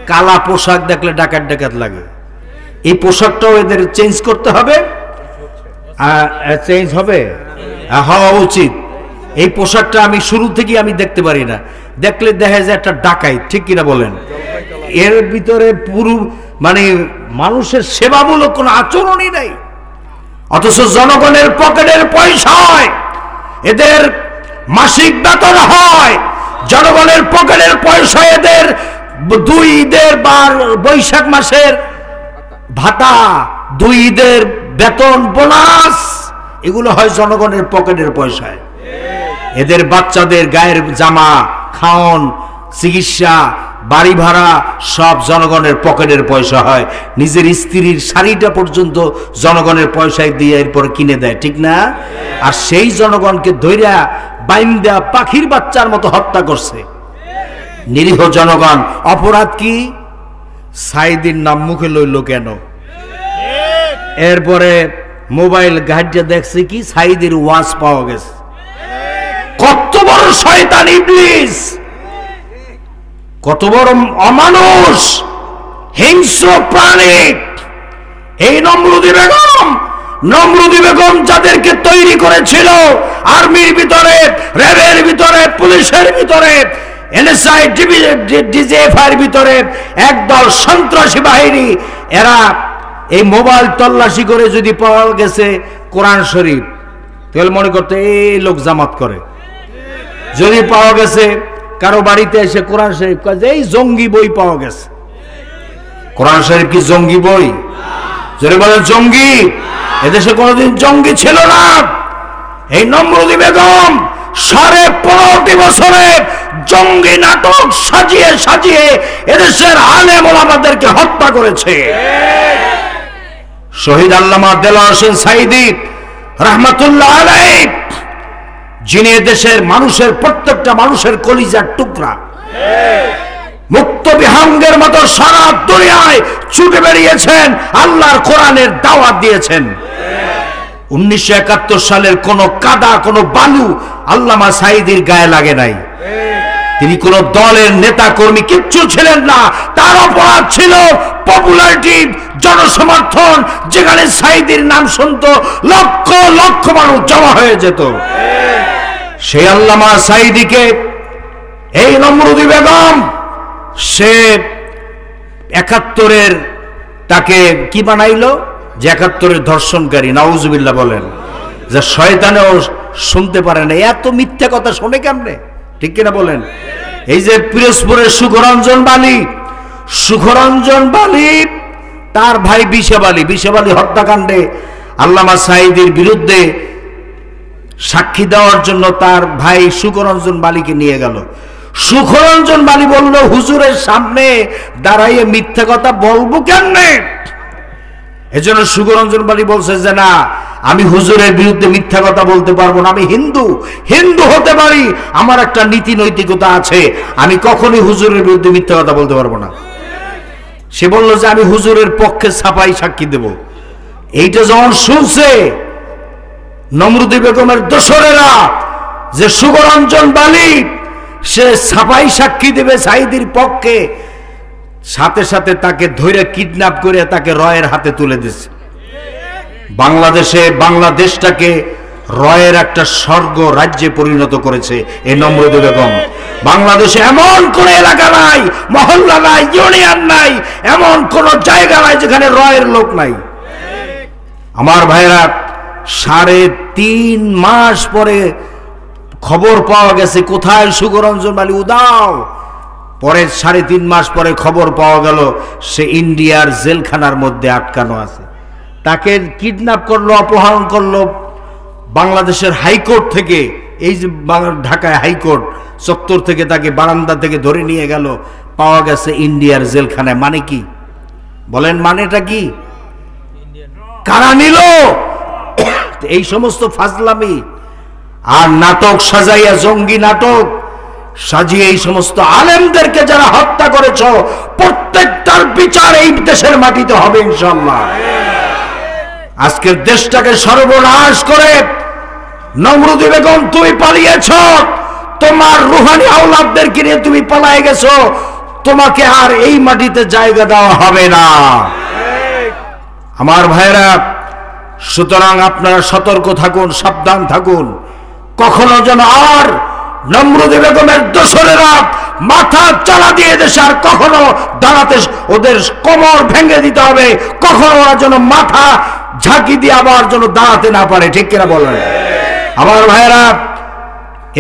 কালা পোশাক দেখলে ডাকাত লাগে। এই পোশাকটাও এদের চেঞ্জ করতে হবে, চেঞ্জ হবে, হওয়া উচিত। এই পোশাকটা আমি শুরু থেকে আমি দেখতে পারি না, দেখলে দেখা যায় একটা ডাকাই, ঠিক কিনা বলেন? এর ভিতরে পুরো মানে মানুষের সেবামূলক কোনো আচরণই নাই, অথচ জনগণের পকেটের পয়সা হয়, এদের মাসিক বেতন হয়, জনগণের পকেটের পয়সা, এদের 2 ঈদের বা বৈশাখ মাসের ভাতা, 2 ঈদের বেতন, বোনাস, এগুলো হয় জনগণের পকেটের পয়সায়। এদের বাচ্চাদের গায়ের জামা, খাওন, চিকিৎসা, বাড়ি ভাড়া সব জনগণের পকেটের পয়সা হয়। নিজের স্ত্রীর শাড়িটা পর্যন্ত জনগণের পয়সায় দিয়ে এরপর কিনে দেয়, ঠিক না? আর সেই জনগণকে ধইরা বাইন্দা পাখির বাচ্চার মতো হত্যা করছে নিরীহ জনগণ। অপরাধ কি? সাইদির নাম মুখে লইল কেন? এরপরে মোবাইল ঘাটিয়া দেখছে কি সাইদির ওয়াজ পাওয়া গেছে। কত বড় শয়তান ইবলিস, কত বড় অমানুষ, হিংস্র প্রাণী এই নমরুদি বেগম যাদেরকে তৈরি করেছিল আর্মির ভিতরে, র্যাবের ভিতরে, পুলিশের ভিতরে, এনএসআই, ডিজিএফআইয়ের ভিতরে একদল সন্ত্রাসী বাহিনী। এরা এই মোবাইল তল্লাশি করে যদি পাওয়া গেছে কোরআন শরীফ, তাহলে মনে করতে এই লোক জামাত করে। যদি পাওয়া গেছে কারো বাড়িতে এসে কোরআন শরীফ, এই জঙ্গি বই পাওয়া গেছে। কোরআন শরীফ কি জঙ্গি বই? যারা বলে জঙ্গি, এদেশে কোনোদিন জঙ্গি ছিল না। এই নমরুদি বেগম 15.5 বছরে জঙ্গি নাটক সাজিয়ে সাজিয়ে এদেশের আলেম ওলামাদেরকে হত্যা করেছে। শহীদ আল্লামা দেলোয়ার হোসেন সাঈদী রাহমাতুল্লাহ আলাইহি, যিনি এদেশের মানুষের প্রত্যেকটা মানুষের কলিজার টুকরা, মুক্ত বিহাঙ্গের মতো সারা দুনিয়ায় ছুটে বেরিয়েছেন, আল্লাহর কোরআনের দাওয়াত দিয়েছেন। 1971 সালের কোন কাদা, কোন বালু আল্লামা সাঈদীর গায়ে লাগে নাই। তিনি কোন দলের নেতা কর্মী কিচ্ছু ছিলেন না। তার অপরাধ ছিল পপুলারিটি, জনসমর্থন। যেখানে সাঈদীর নাম শুনতো লক্ষ লক্ষ মানুষ জমা হয়ে যেত। সেই আল্লামা সাঈদীকে এই নমরুদি বেগম, সে 71-এর তাকে কি বানাইলো, যে 71-এর ধর্ষণকারী। নাউজুবিল্লাহ বলেন, যে শয়তানেও শুনতে পারে না। এত মিথ্যা কথা শোনে কেমনে, ঠিক কিনা বলেন? এই যে পিরোজপুরের সুখরঞ্জন বালি, তার ভাই বিশেবালি হত্যাকাণ্ডে আল্লামা সাঈদীর বিরুদ্ধে সাক্ষী দেওয়ার জন্য তার ভাই সুখরঞ্জন বালিকে নিয়ে গেল। সুখরঞ্জন বালি বলল, হুজুরের সামনে দাঁড়াইয়ে মিথ্যা কথা বলবো কেমনে? এজন্য সুখরঞ্জন বালি বলছে যে না, আমি হুজুরের বিরুদ্ধে মিথ্যা কথা বলতে পারবো না। আমি হিন্দু হতে পারি, আমার একটা নীতি নৈতিকতা আছে, আমি কখনোই হুজুরের বিরুদ্ধে মিথ্যা কথা বলতে পারবো না। সে বলল যে আমি হুজুরের পক্ষে ছাপাই সাক্ষী দেব। এইটা যখন শুনছে নমরুদি বেগমের দোসরেরা যে সুখরঞ্জন বালি সে ছাপাই সাক্ষী দেবে সাঈদীর পক্ষে, সাথে সাথে তাকে ধরে কিডন্যাপ করে তাকে রয়ের হাতে তুলে দিচ্ছে। বাংলাদেশটাকে রয়ের একটা স্বর্গ রাজ্যে পরিণত করেছে এই নমরুদি বেগম। বাংলাদেশে এমন কোন এলাকা নাই, মহল্লা নাই, ইউনিয়ন নাই, এমন কোন জায়গা নাই যেখানে রয়ের লোক নাই। আমার ভাইরা, 3.5 মাস পরে খবর পাওয়া গেছে কোথায় সুখরঞ্জন বালি উদাও। পরে 3.5 মাস পরে খবর পাওয়া গেল সে ইন্ডিয়ার জেলখানার মধ্যে আটকানো আছে। তাকে কিডন্যাপ করলো, অপহরণ করলো বাংলাদেশের হাইকোর্ট থেকে। এই যে ঢাকায় হাইকোর্ট চত্বর থেকে তাকে বারান্দা থেকে ধরে নিয়ে গেল, পাওয়া গেছে ইন্ডিয়ার জেলখানায়। মানে কি বলেন, মানেটা কি? কারা নিল? এই সমস্ত ফাজলামি আর নাটক সাজাইয়া, জঙ্গি নাটক সাজিয়ে এই সমস্ত আলেমদেরকে যারা হত্যা করেছ, প্রত্যেকটার বিচার এই দেশের মাটিতে হবে ইনশাআল্লাহ। আজকের দেশটাকে সর্বনাশ করে নমরুদি বেগম তুমি পালিয়েছ, তোমার রুহানি আওলাদদেরকে নিয়ে তুমি পালায়ে গেছো, তোমাকে আর এই মাটিতে জায়গা দেওয়া হবে না। আমার ভাইরা, সুতরাং আপনারা সতর্ক থাকুন, সাবধান থাকুন। কখনো যেন আর নমরুদি বেগমের দোসরেরা মাথা চালা দিয়ে দেশে আর কখনো দাঁড়াতে, ওদের কোমর ভেঙে দিতে হবে। কখনো ওরা যেন মাথা ঝাঁকি দিয়ে আবার যেন দাঁড়াতে না পারে, ঠিক কিনা বলেন? আমার ভাইরা,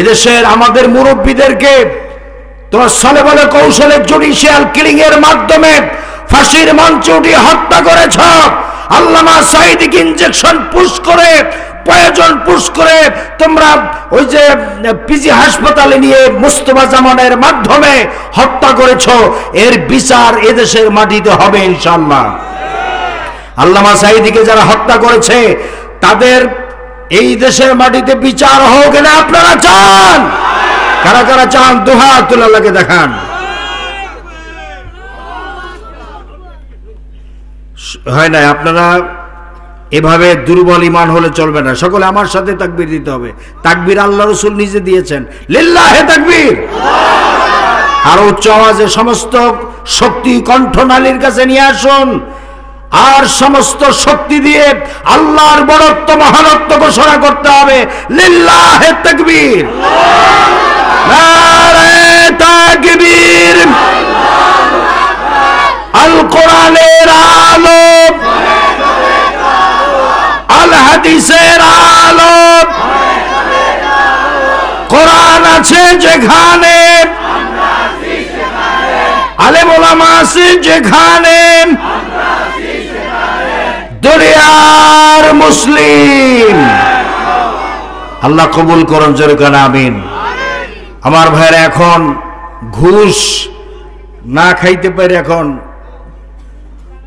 এদেশের আমাদের মুরব্বীদেরকে তোমার ছলে বলে কৌশলে জুডিশিয়াল কিলিং এর মাধ্যমে ফাঁসির মঞ্চে উঠিয়ে হত্যা করেছ। আল্লামা সাঈদীকে ইনজেকশন পুশ করে, প্রয়োজন পুশ করে তোমরা ওই যে পিজি হাসপাতালে নিয়ে মুস্তফা জামানের মাধ্যমে হত্যা করেছ। এর বিচার এদেশের মাটিতে হবে ইনশাআল্লাহ। আল্লামা সাঈদীকে যারা হত্যা করেছে তাদের এই দেশের মাটিতে বিচার হোক, না আপনারা চান? কারা কারা চান? দুহাত তুলে আল্লাহকে দেখান। হয় না, আপনারা এভাবে দুর্বল ঈমান হলে চলবে না। সকলে আমার সাথে তাকবীর দিতে হবে। তাকবীর আল্লাহ রাসূল নিজে দিয়েছেন, লিল্লাহি তাকবীর। আর উচ্চ আওয়াজে সমস্ত শক্তি কণ্ঠনালীর কাছে নিয়ে আসুন, আর সমস্ত শক্তি দিয়ে আল্লাহর বড়ত্ব মহানত্ব ঘোষণা করতে হবে। লিল্লাহি তাকবীর, নারে তাকবীর। আল কোরআনের আলো, আল হাদিসের আলো। কোরআন আছে যেখানে, আলেম ওলামা আছে যেখানে, বেকার মুসলিম। আল্লাহ কবুল করুন, জোরে কান আমিন। আমার ভাইরা এখন ঘুষ না খাইতে পারে, এখন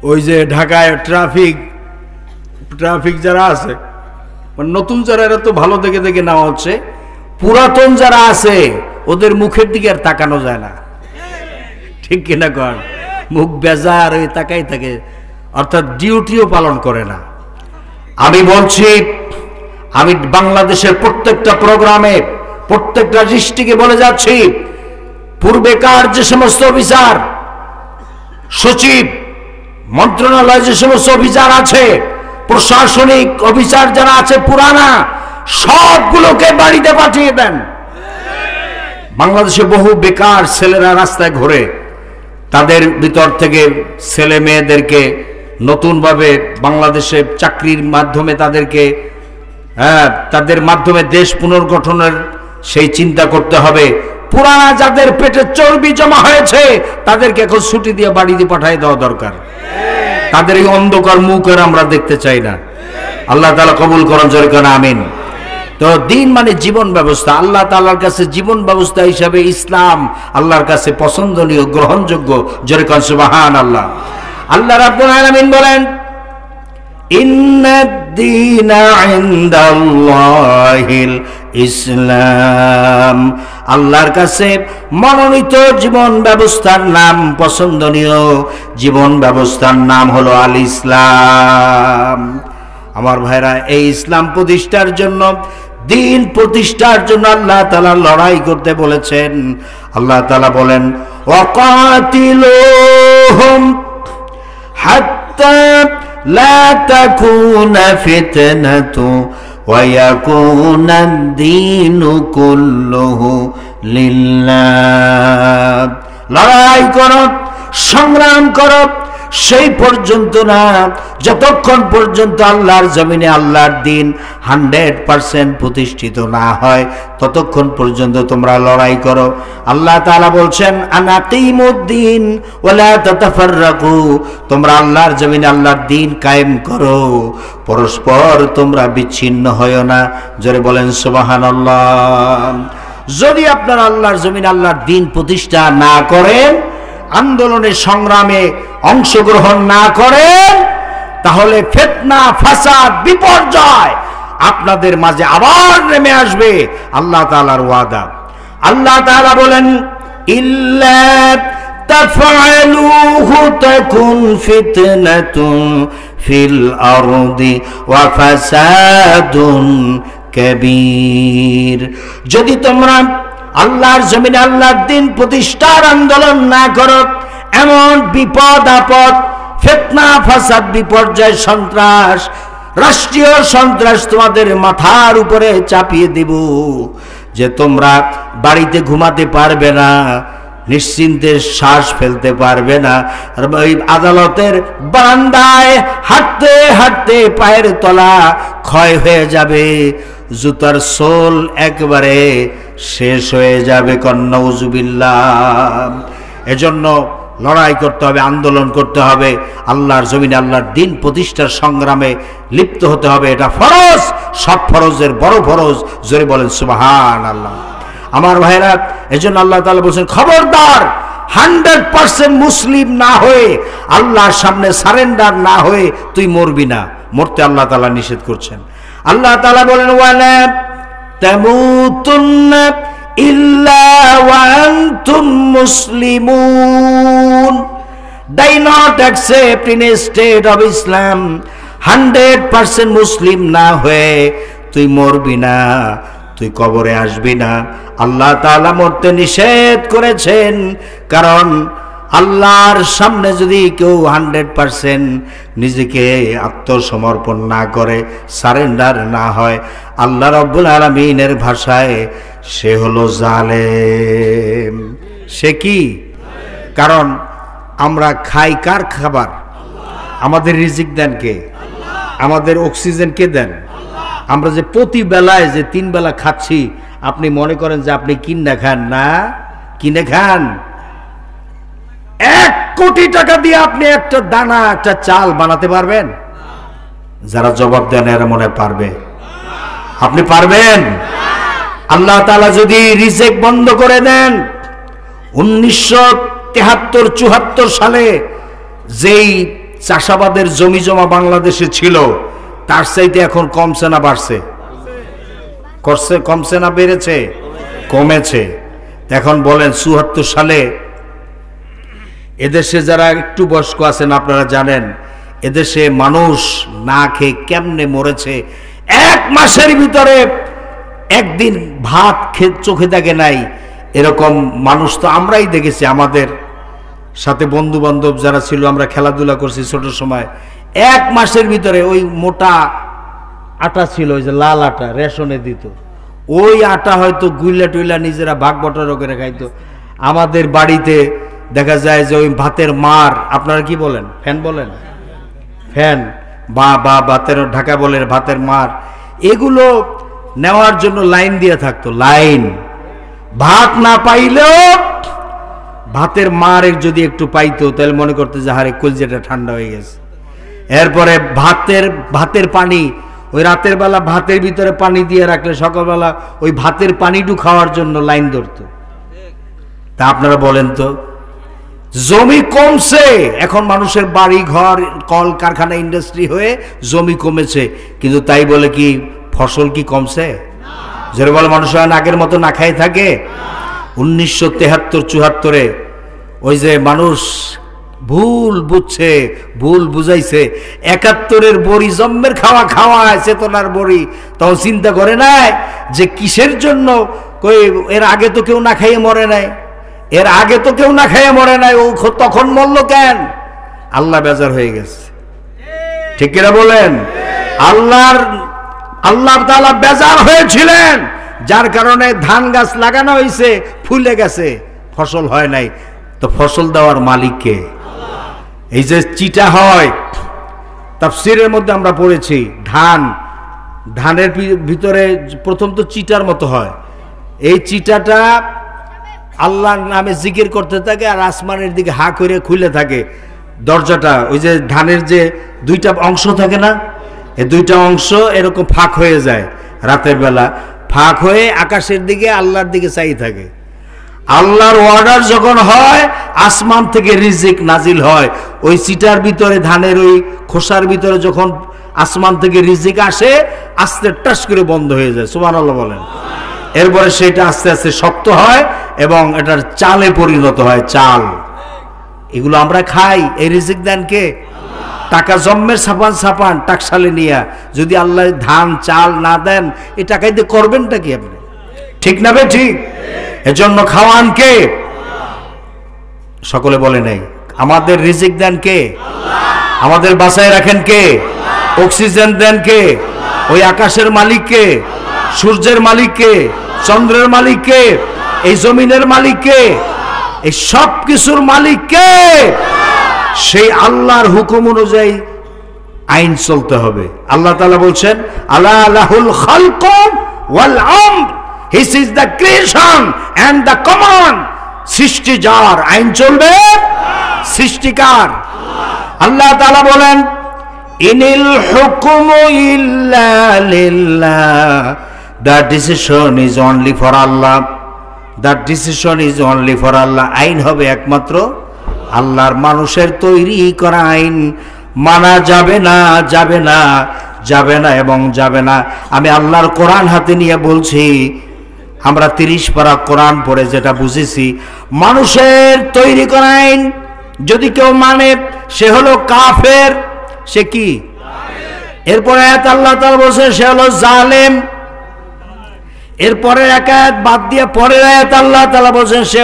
ওই যে ঢাকায় ট্রাফিক যারা আছে, নতুন যারা, এরা তো ভালো দেখে দেখে নেওয়া হচ্ছে, পুরাতন যারা আছে ওদের মুখের দিকে আর তাকানো যায় না, ঠিক কিনা কর? মুখ বেজার হয়ে তাকাই থাকে, অর্থাৎ ডিউটিও পালন করে না। আমি বলছি, আমি বাংলাদেশের প্রত্যেকটা প্রোগ্রামে প্রত্যেকটা ডিস্ট্রিক্টে বলে যাচ্ছি, পূর্বেকার যে সমস্ত অফিসার, সচিব, মন্ত্রণালয় যে সমস্ত অফিসার আছে, প্রশাসনিক অফিসার যারা আছে পুরানা, সবগুলোকে বাড়িতে পাঠিয়ে দেন। বাংলাদেশে বহু বেকার ছেলেরা রাস্তায় ঘোরে, তাদের ভিতর থেকে ছেলে মেয়েদেরকে নতুনভাবে বাংলাদেশে চাকরির মাধ্যমে তাদের মাধ্যমে দেশ পুনর্গঠনের সেই চিন্তা করতে হবে। পুরানা যাদের পেটে চর্বি জমা হয়েছে তাদেরকে এখন ছুটি দিয়ে বাড়িতে পাঠিয়ে দেওয়া দরকার। তাদের এই অন্ধকার মুখ আর আমরা দেখতে চাই না। আল্লাহ তাআলা কবুল করুন, জোরে করে আমিন। তো দিন মানে জীবন ব্যবস্থা। আল্লাহ তাআলার কাছে জীবন ব্যবস্থা হিসাবে ইসলাম আল্লাহর কাছে পছন্দনীয়, গ্রহণযোগ্য, জোরে করে সুবহানাল্লাহ। আল্লাহ রাব্বুল আলামিন বলেন, ইন্নাদ-দীনা ইনদাল্লাহিল ইসলাম। আল্লাহর কাছে মনোনীত জীবন ব্যবস্থার নাম, পছন্দনীয় জীবন ব্যবস্থার নাম হলো আল ইসলাম। আমার ভাইরা, এই ইসলাম প্রতিষ্ঠার জন্য, দিন প্রতিষ্ঠার জন্য আল্লাহ তাআলা লড়াই করতে বলেছেন। আল্লাহ তাআলা বলেন, ওয়াকাতিলুহুম হাত্তা লা তাকুনা ফিতনাতু ওয়া ইয়াকুনাদ দীনু কুল্লুহু লিল্লাহ। লড়াই করো, সংগ্রাম করো, সেই পর্যন্ত না যতক্ষণ পর্যন্ত আল্লাহর জমিনে আল্লাহর দিন 100% প্রতিষ্ঠিত না হয়, ততক্ষণ পর্যন্ত তোমরা লড়াই করো। আল্লাহ তাআলা বলছেন, আনাকিমুদ্দিন ওয়ালা তাতাফাররাকু। তোমরা আল্লাহর জমিনে আল্লাহর দিন কায়েম করো, পরস্পর তোমরা বিচ্ছিন্ন হয়ো না। জোরে বলেন সুবহানাল্লাহ। যদি আপনারা আল্লাহর জমিনে আল্লাহর দিন প্রতিষ্ঠা না করেন, আন্দোলনে সংগ্রামে অংশগ্রহণ না করেন, তাহলে ফিতনা, ফাসাদ, বিপর্যয় আপনাদের মাঝে আবার নেমে আসবে। আল্লাহ তাআলার ওয়াদা। আল্লাহ তাআলা বলেন, ইল্লা তাফআলুহু তাকুন ফিতনাতুন ফিল আরদি ওয়া ফাসাদুন কাবীর। যদি তোমরা আল্লাহর জমিনে আল্লাহর দিন প্রতিষ্ঠার আন্দোলন না করো, এমন বিপদ আপদ, ফিতনা, ফাসাদ, বিপর্যয়, সন্ত্রাস, রাষ্ট্রীয় সন্ত্রাস তোমাদের মাথার উপরে চাপিয়ে দেব যে তোমরা বাড়িতে ঘুমাতে পারবে না, নিশ্চিন্তে শ্বাস ফেলতে পারবে না, ওই আদালতের বারান্দায় হাঁটতে হাঁটতে পায়ের তলা ক্ষয় হয়ে যাবে, জুতার সোল একবারে শেষ হয়ে যাবে। নাউযুবিল্লাহ। এজন্য লড়াই করতে হবে, আন্দোলন করতে হবে, আল্লাহর জমিনে আল্লাহর দিন প্রতিষ্ঠার সংগ্রামে লিপ্ত হতে হবে। এটা ফরজ, সব ফরজের বড় ফরজ। জোরে বলেন সুবহানাল্লাহ। আমার ভাইরা, এজন্য আল্লাহ তাআলা বলেন, খবরদার 100% মুসলিম না হয়ে, আল্লাহর সামনে সারেন্ডার না হয়ে তুই মরবি না। মরতে আল্লাহ তাআলা নিষেধ করছেন। আল্লাহ তাআলা বলেন, ওয়ালা তামুতুন্না ইল্লা ওয়া আনতুম মুসলিমুন। They not accept in a state of Islam 100% মুসলিম না হয়ে তুই মরবি না, তুই কবরে আসবি না। আল্লাহ তাআলা মরতে নিষেধ করেছেন, কারণ আল্লাহর সামনে যদি কেউ 100% নিজেকে আত্মসমর্পণ না করে, সারেন্ডার না হয়, আল্লাহ রাব্বুল আলামিনের ভাষায় সে হলো জালেম। সে কি? কারণ আমরা খাই কার খাবার? আমাদের রিজিক দেন কে? আমাদের অক্সিজেন কে দেন? আমরা যে প্রতি বেলায় যে 3 বেলা খাচ্ছি, আপনি মনে করেন যে আপনি কিনে খান? না, কিনে খান। 1 কোটি টাকা দিয়ে আপনি একটা দানা, একটা চাল বানাতে পারবেন? যারা জবাব দেন এরা মনে পারবে? আপনি পারবেন? আল্লাহ তাআলা যদি রিজিক বন্ধ করে দেন, 1973-74 সালে যেই চাষাবাদের জমি জমা বাংলাদেশে ছিল তার চাইতে এখন কমছে না বাড়ছে? কমছে না বেড়েছে? কমেছে। এখন বলেন 74 সালে এদেশে যারা একটু বয়স্ক আছেন আপনারা জানেন এদেশে মানুষ না খেয়ে কেমনে মরেছে। 1 মাসের ভিতরে একদিন ভাত চোখে দেখে নাই এরকম মানুষ তো আমরাই দেখেছি। আমাদের সাথে বন্ধু বান্ধব যারা ছিল, আমরা খেলাধুলা করছি ছোট সময়, 1 মাসের ভিতরে ওই মোটা আটা ছিল, ওই যে লাল আটা রেশনে দিত, ওই আটা হয়তো গুইলা টুইলা নিজেরা ভাগ বটরা করে খাইতো। আমাদের বাড়িতে দেখা যায় যে ওই ভাতের মার, আপনারা কি বলেন, ফ্যান বলেন, ফ্যান বা ভাতের ঢাকা বলেন ভাতের মার, এগুলো নেওয়ার জন্য লাইন দিয়ে থাকতো। লাইন, ভাত না পাইলেও ভাতের মারের যদি একটু পাইতো তাহলে মনে করতে যে হারে কলজেটা ঠান্ডা হয়ে গেছে। এরপরে ভাতের পানি, ওই রাতের বেলা ভাতের ভিতরে পানি দিয়ে রাখলে সকালবেলা ওই ভাতের পানিটু খাওয়ার জন্য লাইন ধরতো। তা আপনারা বলেন তো, জমি কমছে, এখন মানুষের বাড়ি ঘর কল কারখানা ইন্ডাস্ট্রি হয়ে জমি কমেছে, কিন্তু তাই বলে কি ফসল কি কমছে? যেটা বলে মানুষ আগের মতো না খাই থাকে। 1973-74 ওই যে মানুষ ভুল বুঝছে, ভুল বুঝাইছে, 71-এর বড়ি জম্মের খাওয়ায় চেতনার বড়ি, তখন চিন্তা করে নাই যে কিসের জন্য, এর আগে তো কেউ না খাইয়ে মরে নাই, এর আগে তো কেউ না খাইয়ে মরে নাই, ও তখন মরল কেন? আল্লাহ বেজার হয়ে গেছে। ঠিক কিনা বলেন? আল্লাহ তাআলা বেজার হয়েছিলেন, যার কারণে ধান গাছ লাগানো হয়েছে, ফুলে গেছে, ফসল হয় নাই। তো ফসল দেওয়ার মালিক কে? এই যে চিটা হয়, তাফসীরের মধ্যে আমরা পড়েছি, ধানের ভিতরে প্রথম তো চিটার মতো হয়, এই চিটাটা আল্লাহর নামে জিকির করতে থাকে আর আসমানের দিকে হা করে খুলে থাকে দরজাটা। ওই যে ধানের যে 2টা অংশ থাকে না, এই 2টা অংশ এরকম ফাঁক হয়ে যায়, রাতের বেলা ফাঁক হয়ে আকাশের দিকে আল্লাহর দিকে চাই থাকে। আল্লাহর অর্ডার যখন হয়, আসমান থেকে রিজিক নাজিল হয়, ওই চিটার ভিতরে, ধানের ওই খোসার ভিতরে যখন আসমান থেকে রিজিক আসে, আস্তে টাস করে বন্ধ হয়ে যায়। সুবহানাল্লাহ বলেন। এরপরে সেটা আস্তে আস্তে শক্ত হয় এবং এটার চালে পরিণত হয়, চাল। এগুলো আমরা খাই, এই রিজিক দেন কে? টাকা জম্মের ছাপান টাকশালে নিয়া, যদি আল্লাহ ধান চাল না দেন এই টাকাই দিয়ে করবেনটা কি আপনি? ঠিক না বে ঠিক? এজন্য খাওয়ান কে? সকলে বলে নাই। আমাদের রিজিক দেন কে? আমাদের বাঁচায় রাখেন কে? অক্সিজেন দেন কে? ওই আকাশের মালিক কে? সূর্যের মালিক কে? চন্দ্রের মালিক কে? এই জমিনের মালিক কে? এই সব কিছুর মালিক কে? সেই আল্লাহর হুকুম অনুযায়ী আইন চলতে হবে। আল্লাহ তাআলা বলছেন, আলা লাহুল খালকু ওয়াল আমর, his is the creation and the command. সৃষ্টি যার, আইন চলবে সৃষ্টিকার। আল্লাহ তাআলা বলেন, ইনিল হুকুমু ইল্লা লিল্লাহ, the decision is only for Allah, the decision is only for Allah. আইন হবে একমাত্র আল্লাহর। মানুষের তৈরি করা আইন মানা যাবে না, যাবে না, যাবে না এবং যাবে না। আমি আল্লাহর কোরআন হাতে নিয়ে বলছি, আমরা 30 পারা কোরআন পড়ে যেটা বুঝেছি, মানুষের তৈরি করা আইন যদি কেউ মানে সে হলো কাফের। সে কি? এরপরে আয়াত আল্লাহ তাআলা বলছেন সে হলো জালেম। এরপরে এক আয়াত বাদ দিয়ে পরের আয়াত আল্লাহ তাআলা বলছেন সে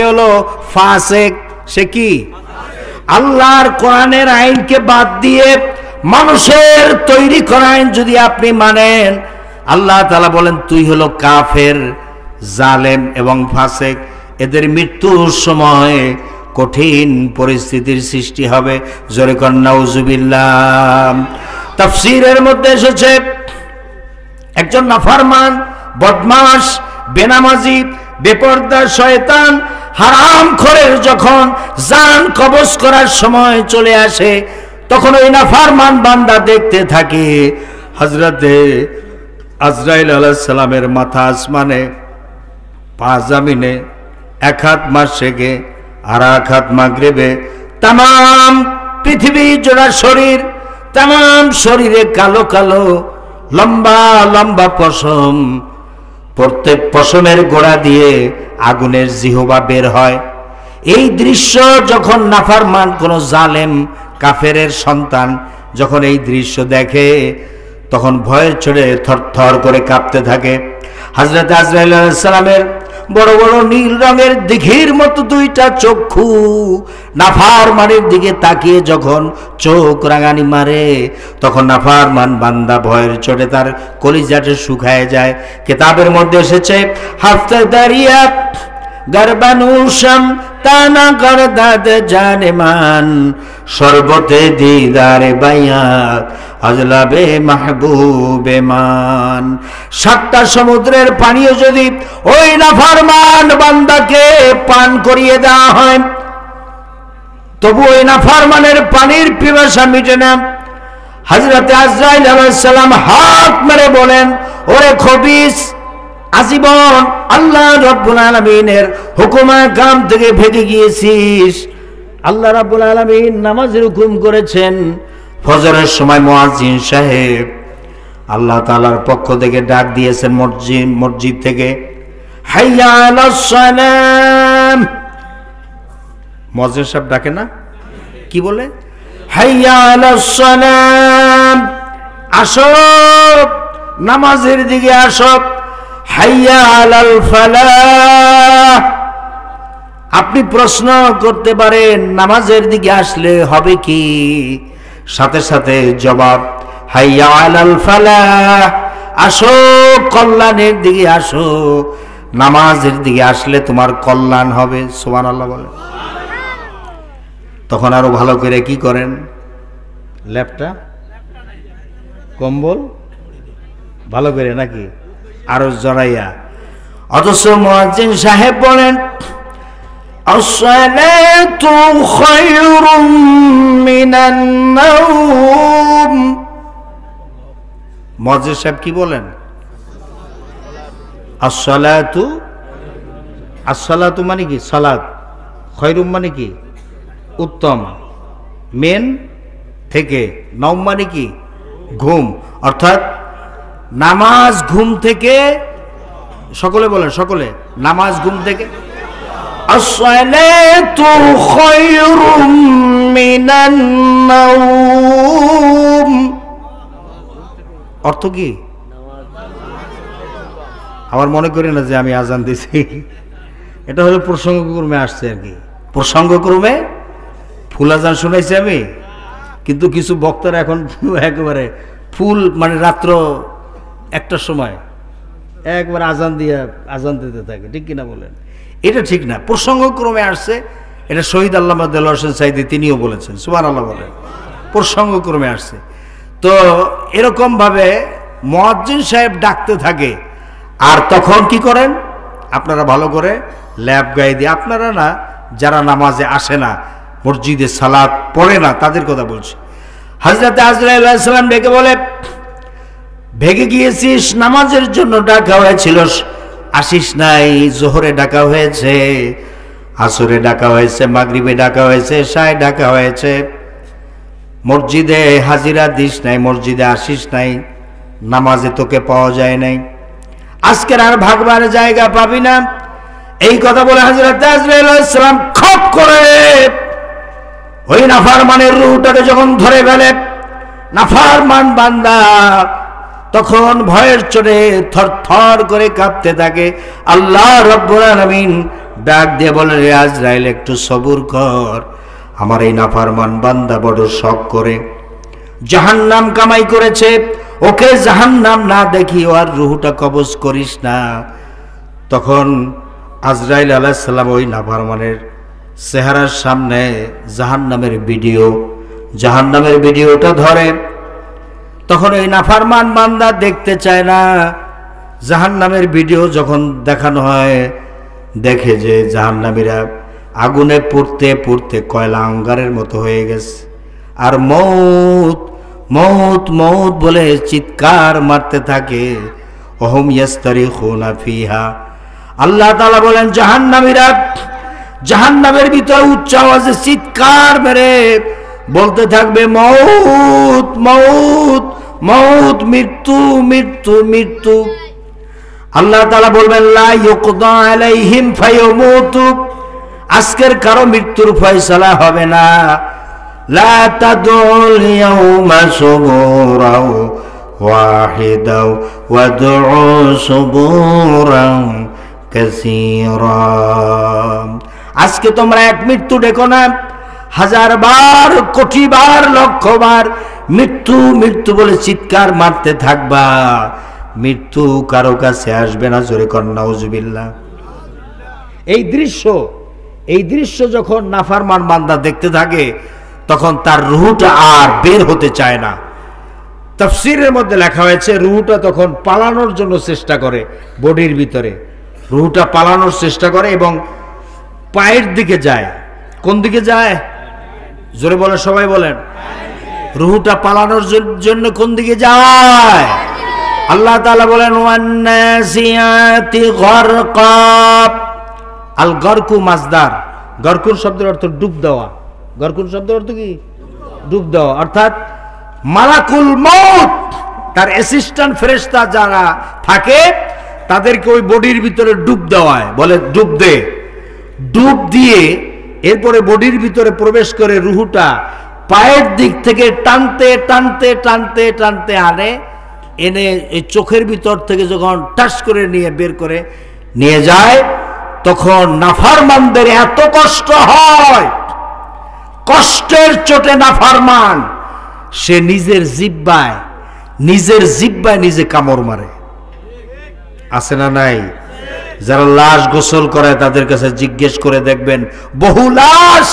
হলো ফাসিক। সে কি? আল্লাহর কোরআনের আইনকে বাদ দিয়ে মানুষের তৈরি করা আইন যদি আপনি মানেন, আল্লাহ তাআলা বলেন তুই হলো কাফের, জালেম এবং ফাসিক। এদের মৃত্যুর সময় কঠিন পরিস্থিতির সৃষ্টি হবে। জোরে কর নাউজুবিল্লাহ। তাফসীরের মধ্যে এসেছে একজন নাফরমান, বদমাশ, বেনামাজি, বেপরদা শয়তান, হারামখোরের যখন জান কবজ করার সময় চলে আসে, তখন ওই নাফরমান বান্দা দেখতে থাকে হযরতে আজরাইল আলাইহিস সালামের মাথা আসমানে, পা জমিনে, এক হাত মাশরিকে আর এক হাত মাগরিবে, তাম পৃথিবী জোড়া শরীর, তাম শরীরে কালো কালো লম্বা লম্বা পশম, প্রত্যেক পশমের গোড়া দিয়ে আগুনের জিহবা বের হয়। এই দৃশ্য যখন নাফরমান কোন জালেম কাফেরের সন্তান যখন এই দৃশ্য দেখে তখন ভয়ের চড়ে থরথর করে কাঁপতে থাকে। হযরত আজরাইল আলাইহিস সালামের বড় বড় নীল রঙের দিঘির মতো দুইটা চক্ষু নাফরমানের দিকে তাকিয়ে যখন চোখ রাঙানি মারে তখন নাফরমান বান্দা ভয়ের চোটে তার কলিজাটা শুকায় যায়। কিতাবের মধ্যে এসেছে হাফতে দারিয়া গরবানুশম তানা গরদাদ জানেমান শরবতে দিদারে বায়াত আজলাবে মাহবুবে মান। সাতটা সমুদ্রের পানিও যদি ওই নাফরমান বান্দাকে পান করিয়ে দেওয়া হয় তবু ওই নাফরমানের পানির পিপাসা মিটে না। হযরতে আজরাইল আলাইহিস সালাম হাত মেরে বলেন, ওরে খবিস, আজীবন আল্লাহ রাব্বুল আলামিনের হুকুমে কাম থেকে ভেগে গিয়েছিস। আল্লাহ রাব্বুল আলামিন নামাজের হুকুম করেছেন, ফজরের সময় মুয়াজ্জিন সাহেব আল্লাহ তাআলার পক্ষ থেকে ডাক দিয়েছেন মসজিদ থেকে, হাইয়া আলাস সালাম। মুয়াজ্জিন সাহেব ডাকে না, কি বলে? হাইয়া আলাস সালাম, আসো নামাজের দিকে আসো। হাইয়া আলাল ফালাহ, আপনি প্রশ্ন করতে পারেন নামাজের দিকে আসলে হবে কি? সাথে সাথে জবাব, হাইয়া আলাল ফালাহ, আসো কল্যাণের দিকে আসো, নামাজের দিকে আসলে তোমার কল্যাণ হবে। সুবহানাল্লাহ বলে। তখন আরো ভালো করে কি করেন? ল্যাপটা কম্বল ভালো করে নাকি আরো জড়াইয়া, অথচ মুয়াজ্জিন সাহেব বলেন, আসসালাতু খায়রুম মিনান নাওম। মুয়াজ্জিন সাহেব কি বলেন? আসসালাতু, আসসালাতু মানে কি? সালাত। খায়রুম মানে কি? উত্তম। মেন থেকে, নাওম মানে কি? ঘুম। অর্থাৎ নামাজ ঘুম থেকে, সকলে বলেন, সকলে, নামাজ ঘুম থেকে। আসসালাতু খায়রুম মিনান নাওম, অর্থ কি? আমার মনে করি না যে আমি আজান দিছি, এটা হলো প্রসঙ্গক্রমে আসছে আর কি। প্রসঙ্গক্রমে ফুল আজান শুনাইছি আমি, কিন্তু কিছু বক্তারা এখন একেবারে ফুল মানে রাত্র 1টার সময় একবার আজান দিয়ে আজান দিতে থাকে, ঠিক কিনা বলেন? এটা ঠিক না, প্রসঙ্গক্রমে আসছে। এটা শহীদ আল্লামা দেলোয়ার হোসেন সাঈদী তিনিও বলেছেন, সুবহানাল্লাহ বলেন, প্রসঙ্গক্রমে আসছে। তো এরকম ভাবে মুয়াজ্জিন সাহেব ডাকতে থাকে, আর তখন কি করেন আপনারা ভালো করে ল্যাপ গায়ে দিয়ে, আপনারা না যারা নামাজে আসে না, মসজিদে সালাত পড়ে না, তাদের কথা বলছি। হযরতে আজরাইল আলাইহিস সালাম ডেকে বলে, ভেগে গিয়েছিস, নামাজের জন্য ডাকা হয়েছিল, আসিস নাই। জোহরে ডাকা হয়েছে, আসরে ডাকা হয়েছে, মাগরিবে ডাকা হয়েছে, এশায় ডাকা হয়েছে, মসজিদে হাজিরা দিস নাই, মসজিদে আসিস নাই, নামাজে তোকে পাওয়া যায় নাই, আজকের আর ভাগবার জায়গা পাবি না। এই কথা বলে হযরত আজরাইল আলাইহিস সালাম খপ করে ওই নাফরমানের রূহটাকে যখন ধরে ফেলে, নাফরমান বান্দা তখন ভয়ের চোটে থরথর করে কাঁপতে থাকে। আল্লাহ রাব্বুল আলামিন ডাক দিয়ে বলে, রে আজরাইল, একটু সবুর কর, আমার এই নাফরমান বান্দা বড় শখ করে জাহান্নাম কামাই করেছে, ওকে জাহান্নাম না দেখি ওর রূহটা কবজ করিস না। তখন আজরাইল আলাইহিস সালাম ওই নাফরমানের চেহারার সামনে জাহান্নামের ভিডিওটা ধরে। তখন এই নাফরমান বান্দা দেখতে চায় না। জাহান্নামের ভিডিও যখন দেখানো হয়, দেখে যে জাহান্নামীরা আগুনে পুড়তে পুড়তে কয়লা অঙ্গারের মতো হয়ে গেছে। আর মৌত মৌত মৌত বলে চিৎকার মারতে থাকে। ওহুম ইয়াস্তারিখুনা ফিহা, আল্লাহ তাআলা বলেন জাহান্নামীরা জাহান্নামের ভিতরে উচ্চ আওয়াজে চিৎকার মেরে বলতে থাকবে মৌত মৌত মৌত, মৃত্যু মৃত্যু মৃত্যু। আল্লাহ তাআলা বলবেন লা ইউকদা আলাইহিম ফায়ামুতু, আজকের কারো মৃত্যুর ফয়সালা হবে না। লা তাদউল ইয়াউমা সুবুরাও ওয়াহিদাও ওয়াদউ সুবুরান কাসীরা, আজকে তোমরা এক মৃত্যু ডেকো না, 1000 বার, কোটি বার, লক্ষ বার মৃত্যু মৃত্যু বলে চিৎকার মারতে থাকবা। মৃত্যু কারো কাছে আসবে না। জোরে কর নাউজুবিল্লাহ। এই দৃশ্য যখন নাফরমান বান্দা দেখতে থাকে তখন তার রূহটা আর বের হতে চায় না। তাফসীরের মধ্যে লেখা হয়েছে রূহটা তখন পালানোর জন্য চেষ্টা করে, বডির ভিতরে রূহটা পালানোর চেষ্টা করে এবং পায়ের দিকে যায়। কোন দিকে যায়? জোরে বলেন, সবাই বলেন। রূহটা পালানোর জন্য কোন দিকে যায়? আল্লাহ তাআলা বলেন ওয়ান্নাসিয়াতি গরকা। আল গরকু মাজদার, গরকুর শব্দের অর্থ ডুব দেওয়া। গরকুর শব্দের অর্থ কি? ডুব দেওয়া। অর্থাৎ মালাকুল মউত তার অ্যাসিস্ট্যান্ট ফেরেশতা যারা থাকে তাদেরকে ওই বডির ভিতরে ডুব দেওয়ায়, বলে ডুব দে। ডুব দিয়ে এরপরে বডির ভিতরে প্রবেশ করে রুহুটা পায়ের দিক থেকে টানতে টানতে টানতে টানতে আনে, এনে এই চোখের ভিতর থেকে যখন টাচ করে নিয়ে বের করে নিয়ে যায় তখন নাফরমানদের এত কষ্ট হয়, কষ্টের চোটে নাফরমান সে নিজের জিহ্বায় নিজে কামড় মারে। আছে না নাই? যারা লাশ গোসল করে তাদের কাছে জিজ্ঞেস করে দেখবেন, বহু লাশ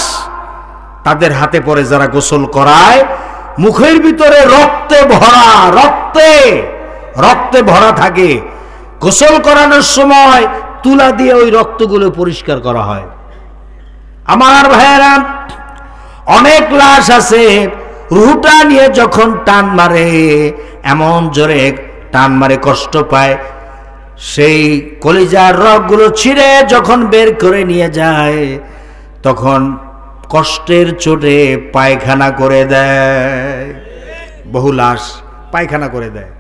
তাদের হাতে পড়ে যারা গোসল করায়, মুখের ভিতরে রক্তে ভরা থাকে। গোসল করানোর সময় তুলা দিয়ে ওই রক্তগুলো পরিষ্কার করা হয়। আমার ভাইয়েরা, অনেক লাশ আছে রুহটা নিয়ে যখন টান মারে, এমন জোরে টান মারে, কষ্ট পায়, সেই কলিজার রগগুলো ছিঁড়ে যখন বের করে নিয়ে যায় তখন কষ্টের চোটে পায়খানা করে দেয়। বহু লাশ পায়খানা করে দেয়।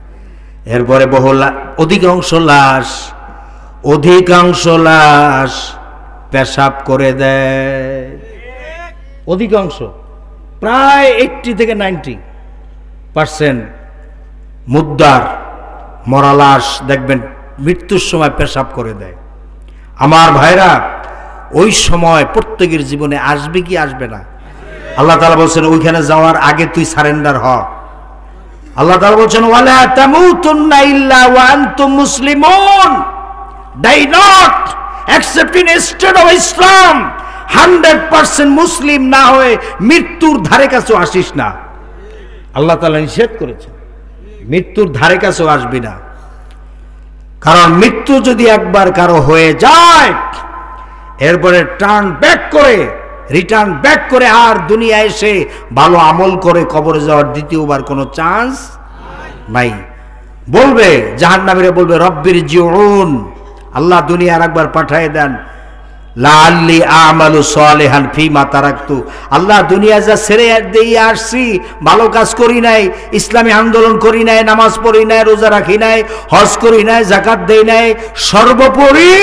এরপরে অধিকাংশ লাশ পেশাব করে দেয়। অধিকাংশ, প্রায় 80 থেকে 90% মুদ্দার মরা লাশ দেখবেন মৃত্যুর সময় পেশাব করে দেয়। আমার ভাইরা, ওই সময় প্রত্যেকের জীবনে আসবে কি আসবে না? আল্লাহ তাআলা বলছেন ওইখানে যাওয়ার আগে তুই সারেন্ডার হ। আল্লাহ তাআলা বলছেন ওয়ালা তামুতুন্না ইল্লা ওয়া আনতুম মুসলিমুন, die not except in state of Islam, 100% মুসলিম না হয়ে মৃত্যুর ধারে কাছেও আসিস না। আল্লাহ তাআলা নিষেধ করেছেন মৃত্যুর ধারে কাছেও আসবি না। কারণ মৃত্যু যদি একবার কারো হয়ে যায় এরপরে রিটার্ন ব্যাক করে আর দুনিয়া এসে ভালো আমল করে কবরে যাওয়ার দ্বিতীয়বার কোনো চান্স নাই। বলবে জাহান্নামীরা বলবে রব্বির জিউন, আল্লাহ দুনিয়ার একবার পাঠিয়ে দেন, লাআল্লি আমালু সালিহান ফিমা তারাকতু, আল্লাহ দুনিয়া যা ছেড়ে দিয়ে আসছি, ভালো কাজ করি নাই, ইসলামী আন্দোলন করি নাই, নামাজ পড়ি নাই, রোজা রাখি নাই, হজ করি নাই, যাকাত দেই নাই, সর্বোপরি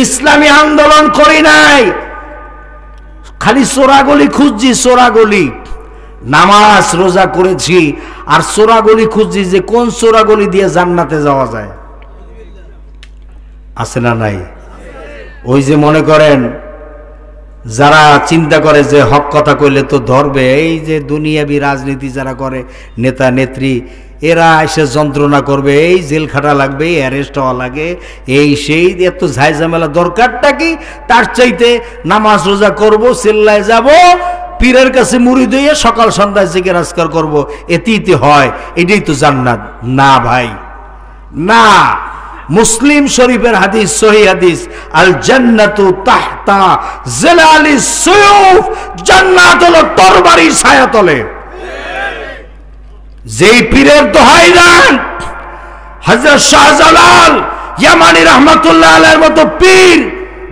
ইসলামী আন্দোলন করি নাই, খালি চোরাগলি খুঁজছি, চোরাগলি নামাজ রোজা করেছি আর চোরাগলি খুঁজছি যে কোন চোরাগলি দিয়ে জান্নাতে যাওয়া যায়। আছে না নাই? ওই যে মনে করেন যারা চিন্তা করে যে হক কথা কইলে তো ধরবে, এই যে দুনিয়াবি রাজনীতি যারা করে, নেতা নেত্রী, এরা এসে যন্ত্রণা করবে, এই জেল খাটা লাগবে, অ্যারেস্ট হওয়া লাগে, এই সেই এত ঝাইঝামেলা দরকারটা কি? তার চাইতে নামাজ রোজা করব, চিল্লায় যাব, পীরের কাছে মুড়ি দিয়ে সকাল সন্ধ্যায় জিকির আজকার করব, এতে হয়, এটাই তো জান্নাত। না ভাই, না। মুসলিম শরীফের হাদিস, সহিহ হাদিস, আল জান্নাতু তাহতা জিলালিস সুয়ুফ, জান্নাত হলো তরবারির ছায়াতলে। যেই পীরের দোহাই দেন, হযরত শাহজালাল ইয়ামানি রহমাতুল্লাহ আলাইহির মতো পীর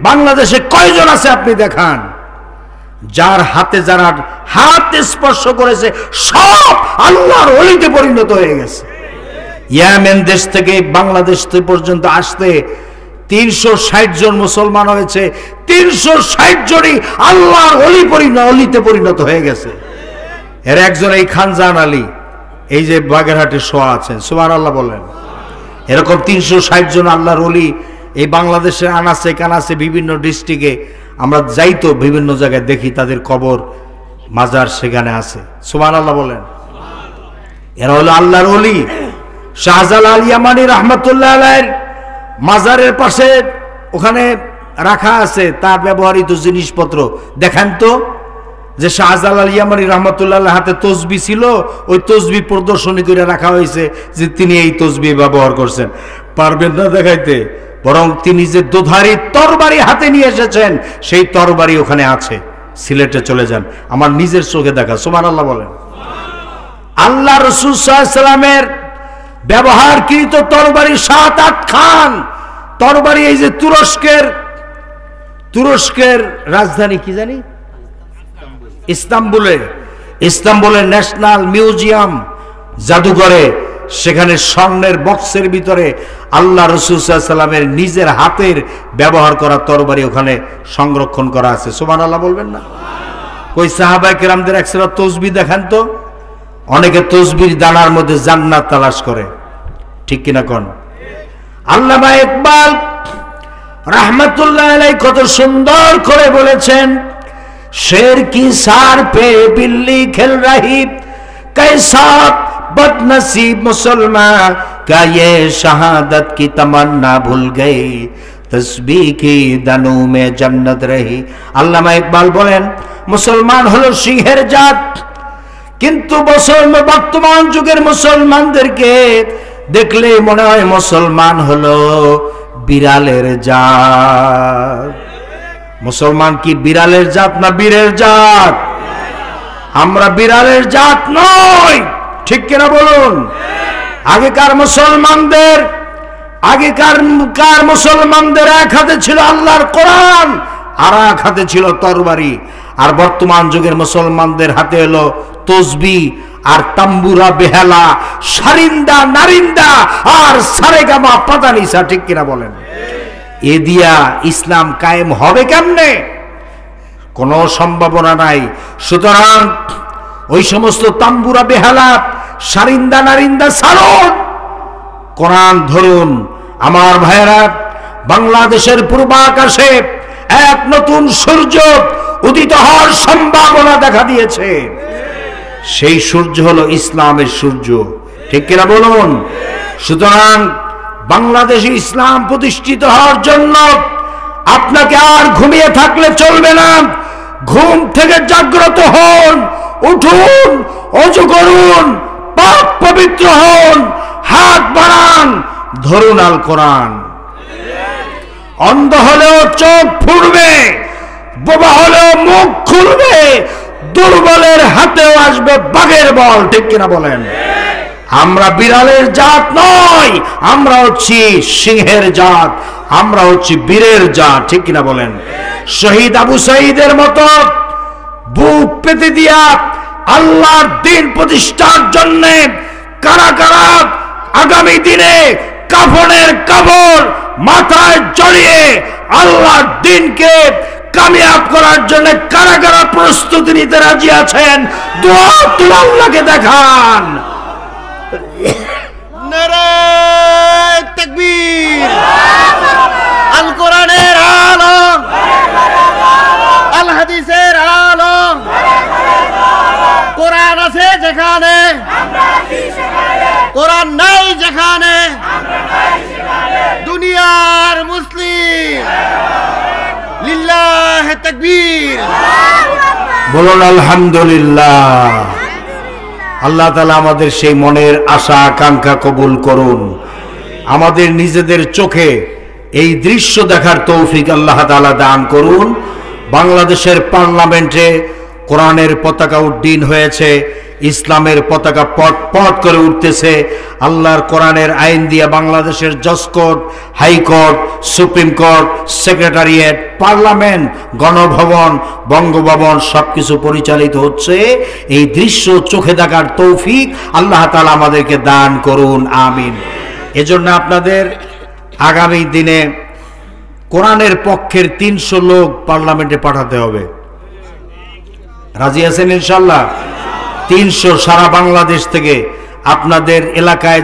বাংলাদেশে কয়জন আছে আপনি দেখান, যার হাতে যারা হাত স্পর্শ করেছে সব আল্লাহর ওলিতে পরিণত হয়ে গেছে। ইয়েমেন দেশ থেকে বাংলাদেশ পর্যন্ত আসতে 360 জন মুসলমান হয়েছে, 360 জনই আল্লাহর অলিতে পরিণত হয়ে গেছে। এর একজন এই খানজাহান আলী, এই যে বাগেরহাটে শোয়া আছেন, সুবহানাল্লাহ বলেন। এরকম 360 জন আল্লাহর ওলি এই বাংলাদেশের আনাচে কানাচে বিভিন্ন ডিস্ট্রিক্টে আমরা যাইতো, বিভিন্ন জায়গায় দেখি তাদের কবর মাজার সেখানে আছে, সুবহানাল্লাহ বলেন। এরা হলো আল্লাহর ওলি। শাহজালাল ইয়ামানি রহমাতুল্লাহ আলাইহির মাজারের পাশে ওখানে রাখা আছে তার ব্যবহৃত জিনিসপত্র। দেখেন তো যে শাহজালাল ইয়ামানি রহমাতুল্লাহ আলাইহির হাতে তসবিহ ছিল, ওই তসবিহ প্রদর্শনী করে রাখা হয়েছে যে তিনি এই তসবিহ ব্যবহার করছেন। পারবেন না দেখাইতে, বরং তিনি যে দুধারী তরবারি হাতে নিয়ে এসেছেন সেই তরবারি ওখানে আছে। সিলেটে চলে যান, আমার নিজের চোখে দেখা, সুবহানাল্লাহ বলেন। আল্লাহ রাসূল সাল্লাল্লাহু আলাইহি সাল্লামের ব্যবহারকৃত তরবারি 7-8 খান তরবারি, এই যে তুরস্কের রাজধানী কি জানি, ইস্তাম্বুলের ন্যাশনাল মিউজিয়াম জাদুঘরে, সেখানে স্বর্ণের বক্সের ভিতরে আল্লাহ রাসূল সাল্লাল্লাহু আলাইহি সাল্লামের নিজের হাতের ব্যবহার করা তরবারি ওখানে সংরক্ষণ করা আছে, সুবহানাল্লাহ বলবেন না? কই সাহাবায়ে কেরামদের একসাথে তসবিহ দেখান তো। অনেকে তসবির দানার মধ্যে জান্নাত তালাশ করে, ঠিক কিনা কোন? আল্লামা ইকবাল রাহমাতুল্লাহ আলাইহি কত সুন্দর করে বলেছেন, শের কি সার পে বিল্লি খেল রহি, कैसा बदनसीब मुसलमान का ये शहादत की तमन्ना भूल गई, तस्बीह की दनों में जन्नत रही। আল্লামা ইকবাল বলেন, মুসলমান হলো সিংহের জাত, কিন্তু বর্তমান যুগের মুসলমানদেরকে দেখলে মনে হয় মুসলমান হলো বিড়ালের জাত। মুসলমান কি বিড়ালের জাত না বীরের জাত? আমরা বিড়ালের জাত নই, ঠিক কিনা বলুন? আগেকার মুসলমানদের এক হাতে ছিল আল্লাহর কোরআন, আর এক হাতে ছিল তরবারি। আর বর্তমান যুগের মুসলমানদের হাতে হলো তসবিহ আর তাম্বুরা বেহালা, সারিন্দা নারিন্দা আর সারেগামা পাতানিসা, ঠিক কিনা বলেন? এ দিয়া ইসলাম কায়েম হবে কেমনে? কোনো সম্ভাবনা নাই। সুতরাং ওই সমস্ত তাম্বুরা বেহালা, সারিন্দা নারিন্দা ছাড়ুন, কোরআন ধরুন। আমার ভাইয়েরা, বাংলাদেশের পূর্বাকাশে এক নতুন সূর্য উদিত হওয়ার সম্ভাবনা দেখা দিয়েছে। সেই সূর্য হলো ইসলামের সূর্য, ঠিক কিনা বলুন? সুতরাং বাংলাদেশে ইসলাম প্রতিষ্ঠিত হওয়ার জন্য আপনাকে আর ঘুমিয়ে থাকলে চলবে না। ঘুম থেকে জাগ্রত হন, উঠুন, ওযু করুন, পাক পবিত্র হন, হাত বাড়ান, ধরুন আল কোরআন। অন্ধ হলেও চোখ ফুটবে, বোবা হলেও মুখ খুলবে, দুর্বলের হাতেও আসবে বাঘের বল, ঠিক কিনা বলেন? আমরা বিড়ালের জাত নয়, আমরা হচ্ছি সিংহের জাত, আমরা হচ্ছি বীরের জাত, ঠিক কিনা বলেন? শহীদ আবু সাঈদের মতো বুক পেতে দিয়া আল্লাহর দ্বীন প্রতিষ্ঠার জন্য কারা কারা আগামী দিনে কাফনের কাপড় মাথায় জড়িয়ে আল্লাহর দ্বীনকে কামিয়াব করার জন্য কারা কারা প্রস্তুতি নিতে রাজি আছেন? দোয়া তুলে আল্লাহকে দেখান। নারায়ে তাকবীর, আল কোরআনের আলো, আল হাদিসের আলো। কোরআন আছে যেখানে, কোরআন নাই যেখানে, দুনিয়ার মুসলিম। লিল্লাহি তাকবীর, বলুন আলহামদুলিল্লাহ। আল্লাহ তাআলা আমাদের সেই মনের আশা আকাঙ্ক্ষা কবুল করুন। আমাদের নিজেদের চোখে এই দৃশ্য দেখার তৌফিক আল্লাহ তাআলা দান করুন। বাংলাদেশের পার্লামেন্টে কোরআনের পতাকা উড্ডীন হয়েছে, ইসলামের পতাকা পট পট করে উঠতেছে। আল্লাহর কোরআনের আইন দিয়ে বাংলাদেশের জজ court, high court, supreme court, secretariat, parliament, Ganabhaban, Bangabhaban সবকিছু পরিচালিত হচ্ছে। এই দৃশ্য চোখে দেখার তৌফিক আল্লাহ তাআলা আমাদেরকে দান করুন, আমিন। এজন্য আপনাদের আগামী দিনে কোরআনের পক্ষের 300 লোক পার্লামেন্টে পাঠাতে হবে। রাজি আছেন ইনশাল্লাহ? 300 সারা বাংলাদেশ থেকে। আপনাদের এলাকায়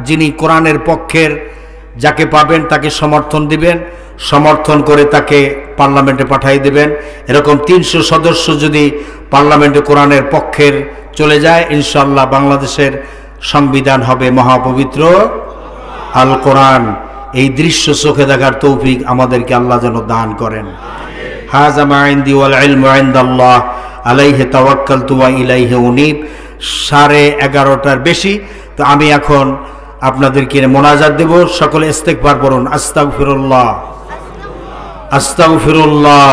যিনি কোরআনের পক্ষের, যাকে পাবেন তাকে সমর্থন দিবেন, সমর্থন করে তাকে পার্লামেন্টে পাঠিয়ে দেবেন। এরকম 300 সদস্য যদি পার্লামেন্টে কোরআনের পক্ষের চলে যায়, ইনশাল্লাহ বাংলাদেশের সংবিধান হবে মহাপবিত্র আল কোরআন। এই দৃশ্য চোখে দেখার তৌফিক আমাদেরকে আল্লাহ যেন দান করেন। হাযা মা ইনদি ওয়াল ইলমু ইনদাল্লাহ আলাইহি তাওয়াক্কালতু ওয়া ইলাইহি উনীব। 11:30টার বেশি। তো আমি এখন আপনাদেরকে মোনাজাত দেব। সকলে ইস্তেগফার করুন। আস্তাগফিরুল্লাহ, আস্তাগফিরুল্লাহ।